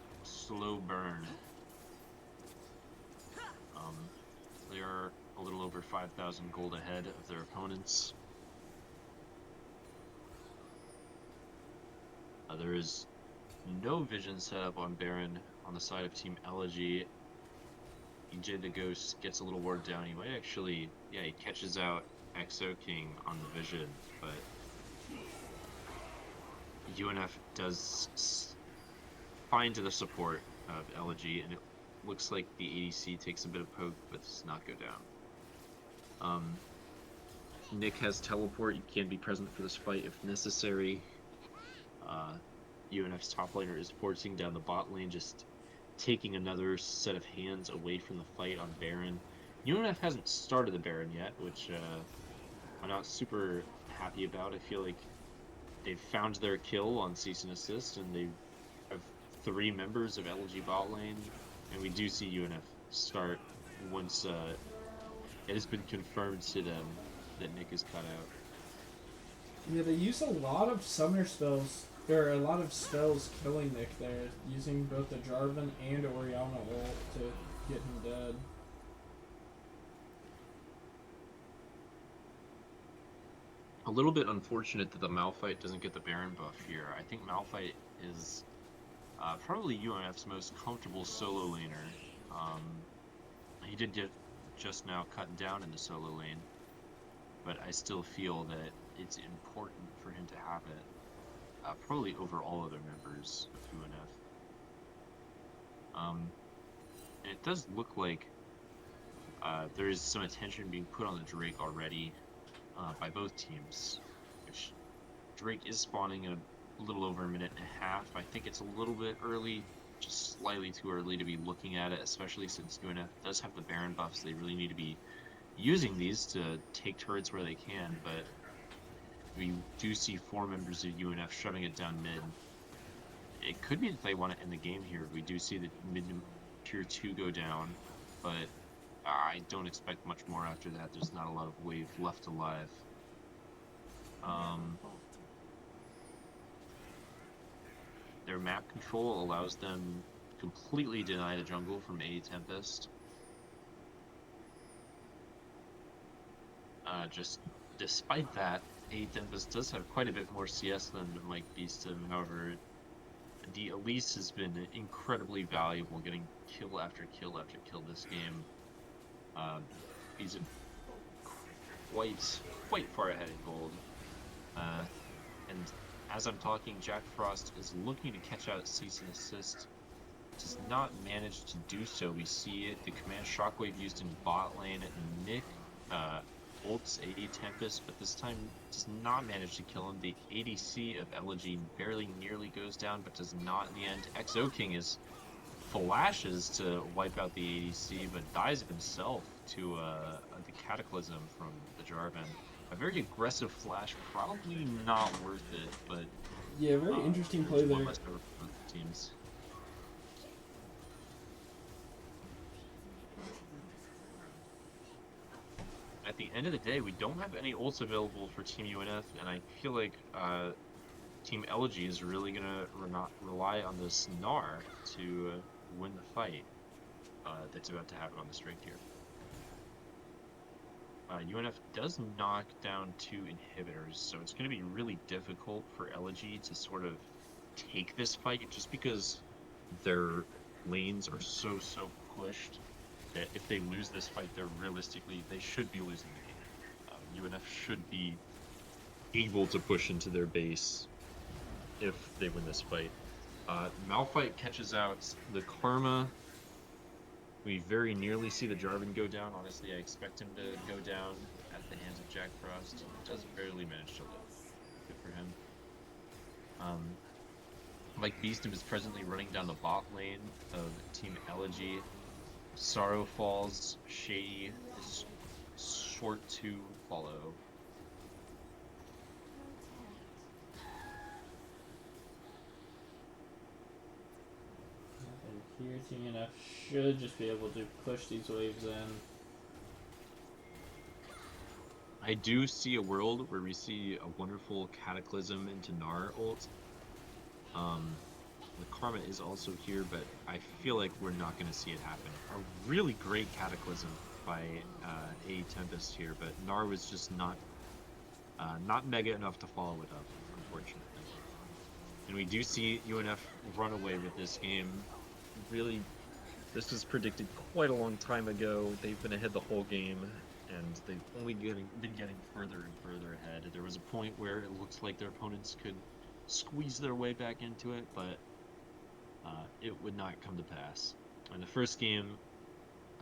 burn. They are a little over 5,000 gold ahead of their opponents. There is no vision set up on Baron on the side of Team Elegy. EJ the Ghost gets a little ward down. He might actually, yeah, he catches out Exo King on the vision, but UNF does find the support of Elegy, and it looks like the ADC takes a bit of poke, but does not go down. Nick has teleport. You can be present for this fight if necessary. UNF's top laner is forcing down the bot lane, just taking another set of hands away from the fight on Baron. UNF hasn't started the Baron yet, which I'm not super happy about. I feel like they've found their kill on cease and assist, and they have 3 members of LG bot lane, and we do see UNF start once it has been confirmed to them that Nick is cut out. Yeah, they use a lot of summer spells. There are a lot of spells killing Nick there, using both the Jarvan and Orianna ult to get him dead. A little bit unfortunate that the Malphite doesn't get the Baron buff here. I think Malphite is probably UNF's most comfortable solo laner. He did get just now cut down in the solo lane, but I still feel that it's important for him to have it. Probably over all other members of UNF. And it does look like there is some attention being put on the Drake already by both teams. Which Drake is spawning in a little over a minute and a half. I think it's a little bit early, just slightly too early to be looking at it, especially since UNF does have the Baron buffs. They really need to be using these to take turrets where they can, but we do see 4 members of UNF shoving it down mid. It could be that they want to end the game here. We do see the mid tier 2 go down, but I don't expect much more after that. There's not a lot of wave left alive. Their map control allows them completely deny the jungle from A Tempest. Just despite that, A Tempest does have quite a bit more CS than Mike Beeston. However, the Elise has been incredibly valuable, getting kill after kill after kill this game. He's quite far ahead in gold. And as I'm talking, Jack Frost is looking to catch out cease and assist. Does not manage to do so. We see it, the command shockwave used in bot lane. Nick ults AD Tempest, but this time does not manage to kill him. The ADC of Elegy barely nearly goes down, but does not in the end. XO King is flashes to wipe out the ADC, but dies himself to the Cataclysm from the Jarvan. A very aggressive flash, probably not worth it, but yeah, very interesting play there. Less for both teams. At the end of the day, we don't have any ults available for Team UNF, and I feel like Team Elegy is really gonna rely on this Gnar to win the fight that's about to happen on the straight here. UNF does knock down 2 inhibitors, so it's going to be really difficult for Elegy to sort of take this fight, just because their lanes are so pushed that if they lose this fight, they should be losing the game. UNF should be able to push into their base if they win this fight. Malphite catches out the Karma. We very nearly see the Jarvan go down. Honestly, I expect him to go down at the hands of Jack Frost. He does barely manage to live. Good for him. Mike Beeston is presently running down the bot lane of Team Elegy. Sorrow falls. Shady is short to follow. Here, Team UNF should just be able to push these waves in. I do see a world where we see a wonderful Cataclysm into Gnar ult. The Karma is also here, but I feel like we're not going to see it happen. A really great Cataclysm by A Tempest here, but Gnar was just not mega enough to follow it up, unfortunately. And we do see UNF run away with this game. Really, this was predicted quite a long time ago. They've been ahead the whole game, and they've only been getting further and further ahead. There was a point where it looked like their opponents could squeeze their way back into it, but it would not come to pass. And the first game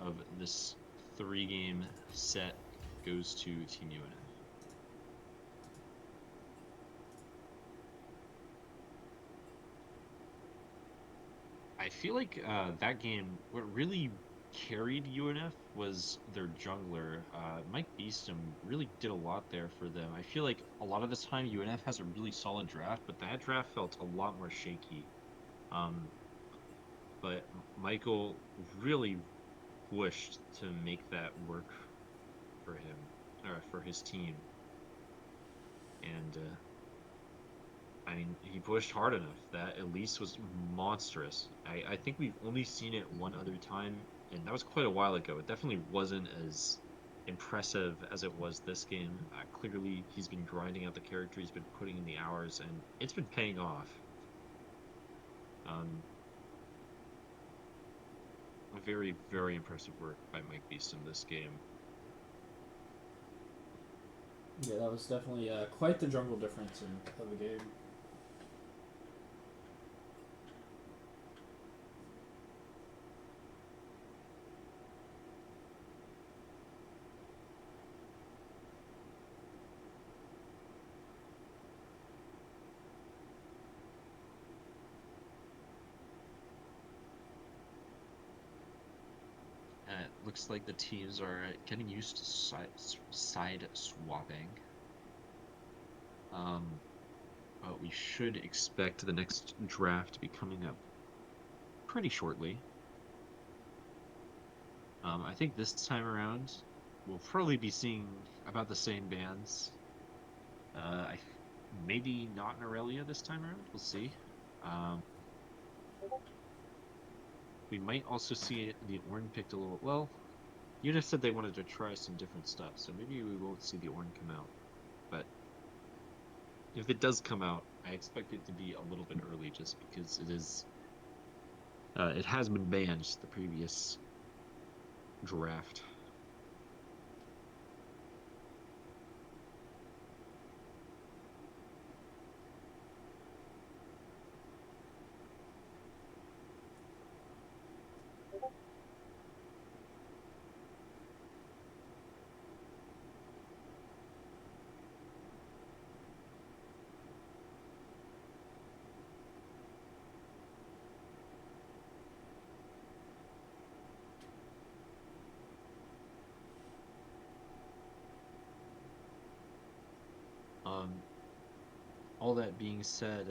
of this 3-game set goes to Team UNF. I feel like that game, what really carried UNF was their jungler. Mike Beeston really did a lot there for them. I feel like a lot of the time UNF has a really solid draft, but that draft felt a lot more shaky. Um, but Michael really pushed to make that work for him, or for his team. And I mean, he pushed hard enough. That Elise was monstrous. I think we've only seen it one other time, and that was quite a while ago. It definitely wasn't as impressive as it was this game. Clearly, he's been grinding out the character, he's been putting in the hours, and it's been paying off. Um, very, very impressive work by Mike Beast in this game. Yeah, that was definitely quite the jungle difference of the game. It looks like the teams are getting used to side swapping. Um, but we should expect the next draft to be coming up pretty shortly. I think this time around we'll probably be seeing about the same bands. Maybe not in Aurelia this time around. We'll see. Um, we might also see the Ornn picked a little. Well, you just said they wanted to try some different stuff, so maybe we won't see the Ornn come out. But if it does come out, I expect it to be a little bit early, just because it is. It has been banned the previous draft. Um, all that being said,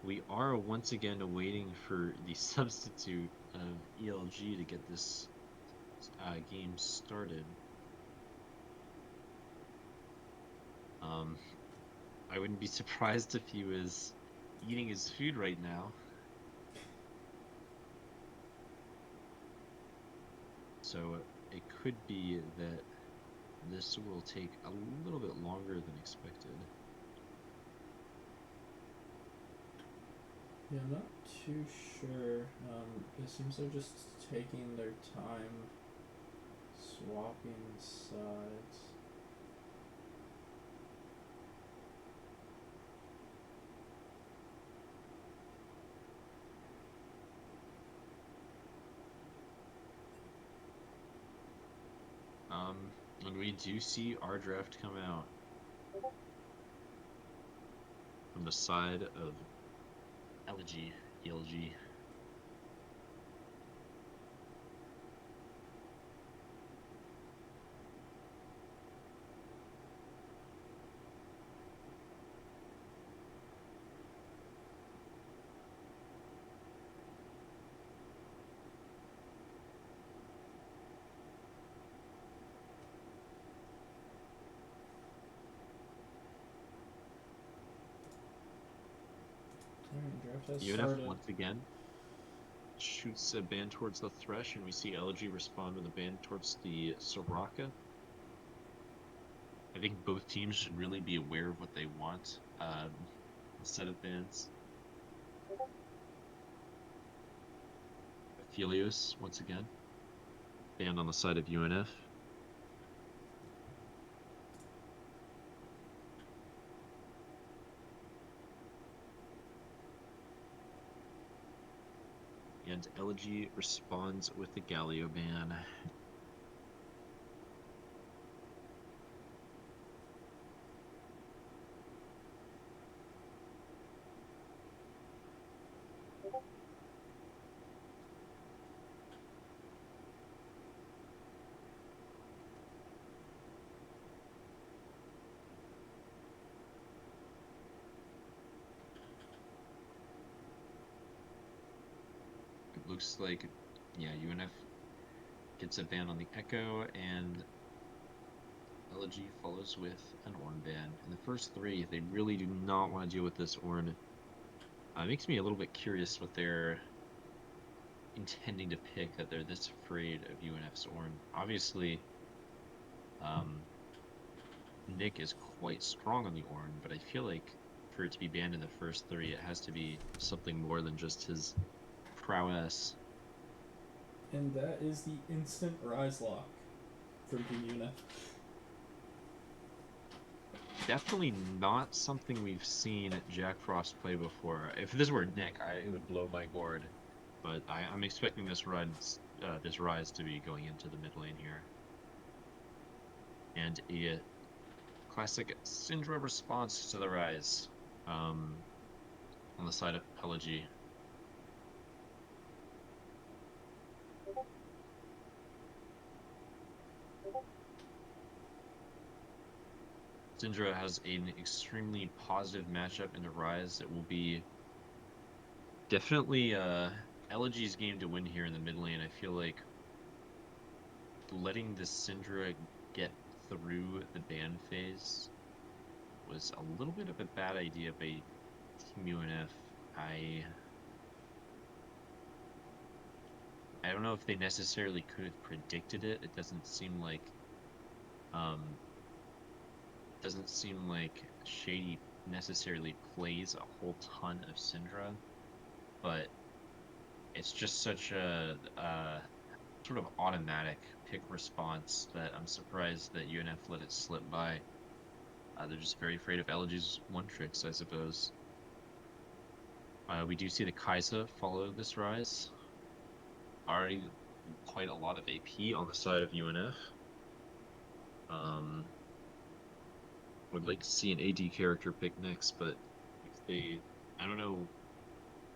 we are once again waiting for the substitute of ELG to get this game started. Um, I wouldn't be surprised if he was eating his food right now. So it could be that this will take a little bit longer than expected. Yeah, I'm not too sure. It seems they're just taking their time swapping sides. And we do see our draft come out from the side of Elegy, ELG. Alright, draft has UNF started. once again shoots a ban towards the Thresh, and we see Elegy respond with a ban towards the Soraka. I think both teams should really be aware of what they want. set of bans. Aphelios, once again, banned on the side of UNF. And Elegy responds with the Galio ban. It looks like, yeah, UNF gets a ban on the Echo, and Elegy follows with an Ornn ban. In the first three, they really do not want to deal with this Ornn. It makes me a little bit curious what they're intending to pick, that they're this afraid of UNF's Ornn. Obviously, um, Nick is quite strong on the Ornn, but I feel like for it to be banned in the first three, it has to be something more than just his prowess. And that is the instant rise lock from Team UNF. Definitely not something we've seen Jack Frost play before. If this were Nick, it would blow my gourd. But I'm expecting this rise to be going into the mid lane here. And a classic Syndra response to the rise on the side of Elegy. Syndra has an extremely positive matchup in the rise. It will be definitely Elegy's game to win here in the mid lane. I feel like letting the Syndra get through the ban phase was a little bit of a bad idea by Team UNF. I don't know if they necessarily could have predicted it. It um doesn't seem like Shady necessarily plays a whole ton of Syndra, but it's just such a sort of automatic pick response that I'm surprised that UNF let it slip by. They're just very afraid of Elegy's one tricks, I suppose. We do see the Kai'Sa follow this rise. Already quite a lot of AP on the side of UNF. Would like to see an AD character pick next, but if they, I don't know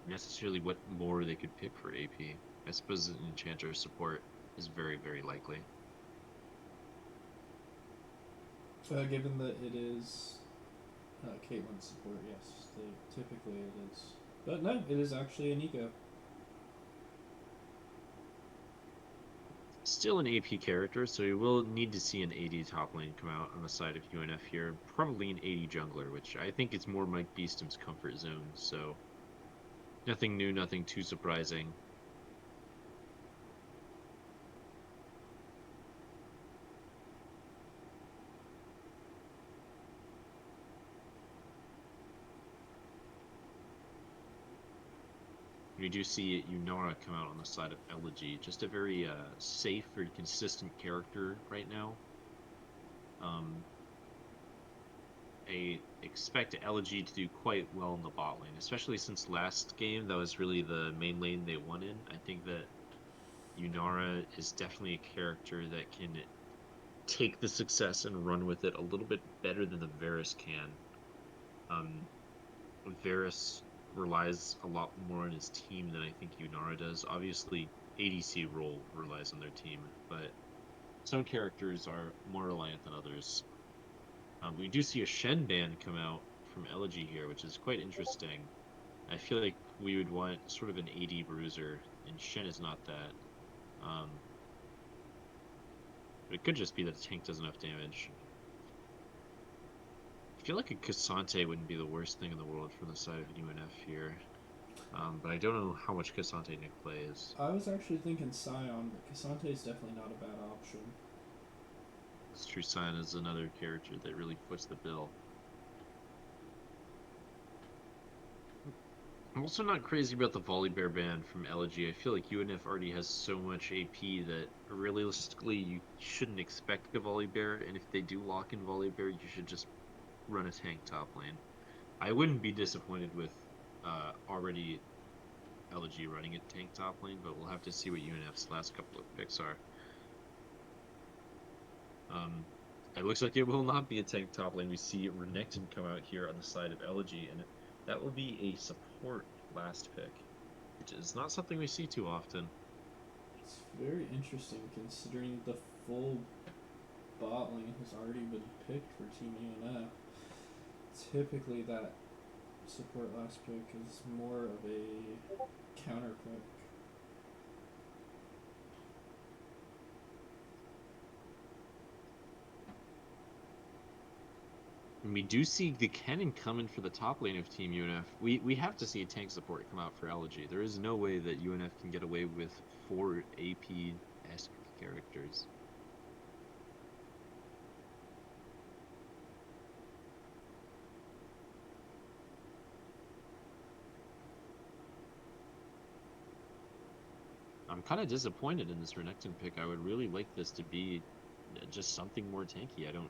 necessarily what more they could pick for AP. I suppose an Enchanter support is very, very likely. Given that it is Caitlyn's support, yes, typically it is. But no, it is actually a Nico. Still an AP character, so we will need to see an AD top lane come out on the side of UNF here. Probably an AD jungler, which I think is more Mike Beestom's comfort zone, so nothing new, nothing too surprising. We do see Yunara come out on the side of Elegy. Just a very safe, very consistent character right now. I expect Elegy to do quite well in the bot lane, especially since last game that was really the main lane they won in. I think that Yunara is definitely a character that can take the success and run with it a little bit better than the Varus can. Um, Varus relies a lot more on his team than I think Yunara does. Obviously, ADC role relies on their team, but some characters are more reliant than others. We do see a Shen ban come out from Elegy here, which is quite interesting. I feel like we would want sort of an AD bruiser, and Shen is not that. Um, but it could just be that the tank does enough damage. I feel like a Cassante wouldn't be the worst thing in the world from the side of UNF here. But I don't know how much Cassante Nick plays. I was actually thinking Scion, but Cassante is definitely not a bad option. This True Sign is another character that really foots the bill. I'm also not crazy about the Volibear ban from Elegy. I feel like UNF already has so much AP that realistically you shouldn't expect a Volibear, and if they do lock in Volibear, you should just run a tank top lane. I wouldn't be disappointed with already Elegy running a tank top lane, but we'll have to see what UNF's last couple of picks are. Um, it looks like it will not be a tank top lane. We see Renekton come out here on the side of Elegy, and that will be a support last pick, which is not something we see too often. It's very interesting considering the full bot lane has already been picked for Team UNF. Typically, that support last pick is more of a counter pick. And we do see the Kennen coming for the top lane of Team UNF. We have to see a tank support come out for Elegy. There is no way that UNF can get away with 4 AP-esque characters. I'm kind of disappointed in this Renekton pick. I would really like this to be just something more tanky. I don't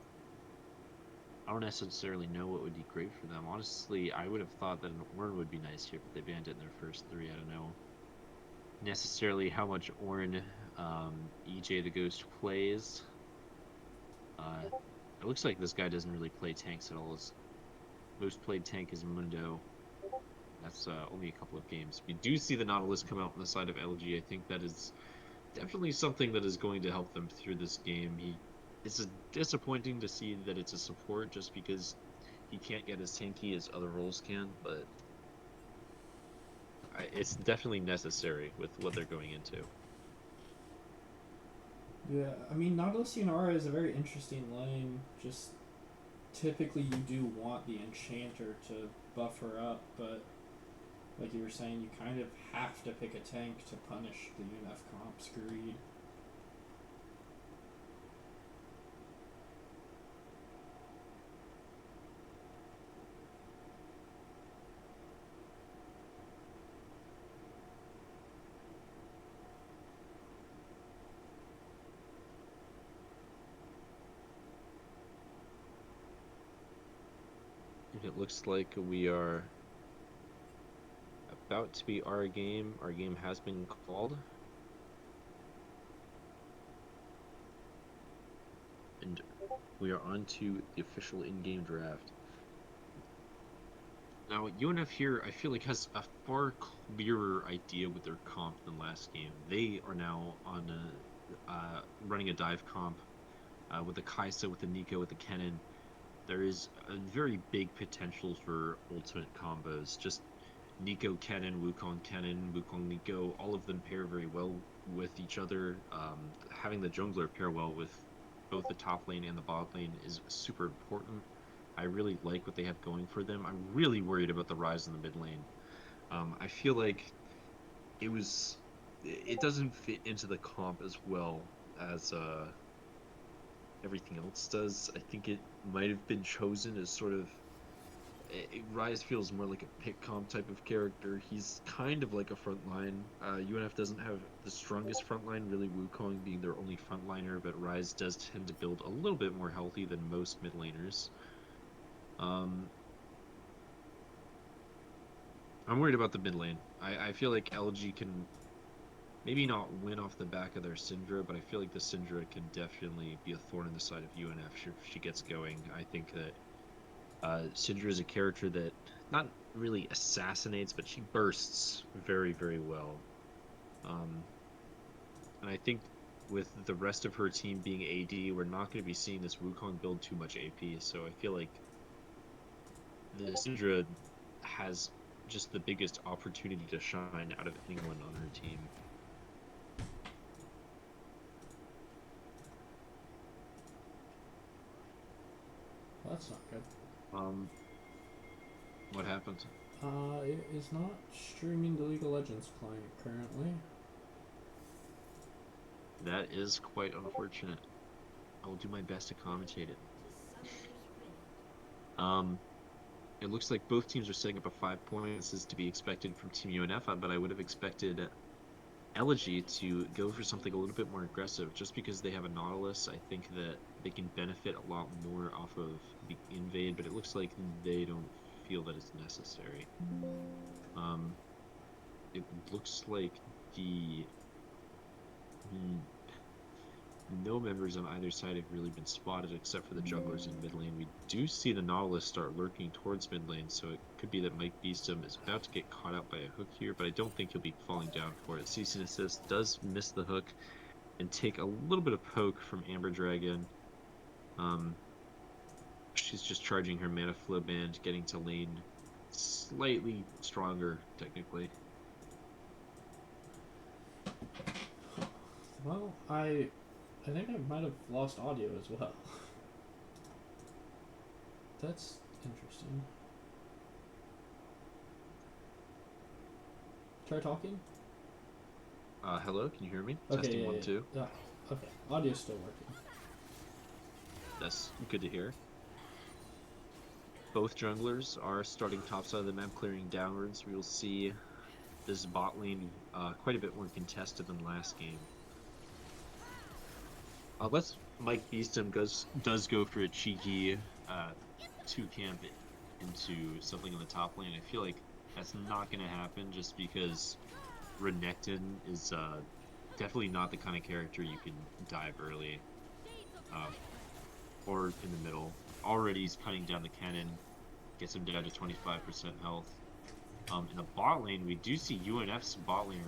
necessarily know what would be great for them. Honestly, I would have thought that an Ornn would be nice here, but they banned it in their first 3. I don't know necessarily how much Ornn EJ the Ghost plays. It looks like this guy doesn't really play tanks at all. His most played tank is Mundo. That's only a couple of games. We do see the Nautilus come out on the side of LG. I think that is definitely something that is going to help them through this game. It's disappointing to see that it's a support just because he can't get as tanky as other roles can, but it's definitely necessary with what they're going into. Yeah, I mean, Nautilus Aura is a very interesting lane. Just typically, you do want the Enchanter to buff her up, but like you were saying, you kind of have to pick a tank to punish the UNF comp's greed. It looks like we are about to be our game. Our game has been called. And we are on to the official in-game draft. Now, UNF here, I feel like, has a far clearer idea with their comp than last game. They are now on running a dive comp with the Kaisa, with the Nico, with the Kennen. There is a very big potential for ultimate combos. Just Nico Kennen, Wukong Kennen, Wukong Nico, all of them pair very well with each other. Having the jungler pair well with both the top lane and the bot lane is super important. I really like what they have going for them. I'm really worried about the rise in the mid lane. I feel like it doesn't fit into the comp as well as everything else does. I think it might have been chosen as sort of Rise feels more like a pick comp type of character. He's kind of like a frontline. UNF doesn't have the strongest frontline, really Wukong being their only frontliner, but Rise does tend to build a little bit more healthy than most mid laners. I'm worried about the mid lane. I feel like LG can maybe not win off the back of their Syndra, but I feel like the Syndra can definitely be a thorn in the side of UNF if she gets going. I think that Syndra is a character that not really assassinates, but she bursts very, very well. Um, and I think with the rest of her team being AD, we're not going to be seeing this Wukong build too much AP. So I feel like the Syndra has just the biggest opportunity to shine out of anyone on her team. Well, that's not good. Um, what happened? It is not streaming the League of Legends client currently. That is quite unfortunate. I will do my best to commentate it. Um, It looks like both teams are setting up a 5 point. This is to be expected from Team UNF, but I would have expected Elegy to go for something a little bit more aggressive. Just because they have a Nautilus, I think that they can benefit a lot more off of the invade, but it looks like they don't feel that it's necessary. Um, it looks like the no members on either side have really been spotted except for the junglers in mid lane. We do see the Nautilus start lurking towards mid lane, so it could be that Mike Beestum is about to get caught out by a hook here, but I don't think he'll be falling down for it. Cease and Assist does miss the hook and take a little bit of poke from Amber Dragon. She's just charging her mana flow band, getting to lane slightly stronger, technically. Well, I think I might have lost audio as well. That's interesting. Try talking. Hello, can you hear me? Okay, Testing yeah, 1 yeah, 2. yeah. Okay, audio's still working. That's good to hear. Both junglers are starting topside of the map, clearing downwards. We will see this bot lane quite a bit more contested than last game. Unless Mike Beeston does go for a cheeky 2-camp into something in the top lane, I feel like that's not going to happen just because Renekton is definitely not the kind of character you can dive early or in the middle. Already he's cutting down the cannon, gets him down to 25% health. In the bot lane, we do see UNF's bot laner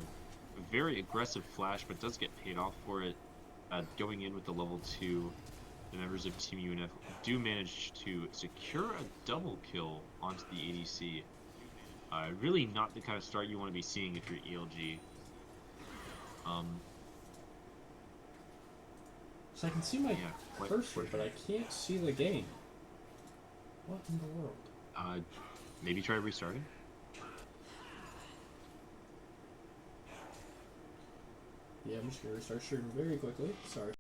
very aggressive flash, but does get paid off for it. Going in with the level 2, the members of Team UNF do manage to secure a double kill onto the ADC. Really not the kind of start you want to be seeing if you're ELG. So I can see my cursor, but I can't see the game. What in the world? Maybe try restarting. Yeah, I'm just gonna restart streaming very quickly. Sorry.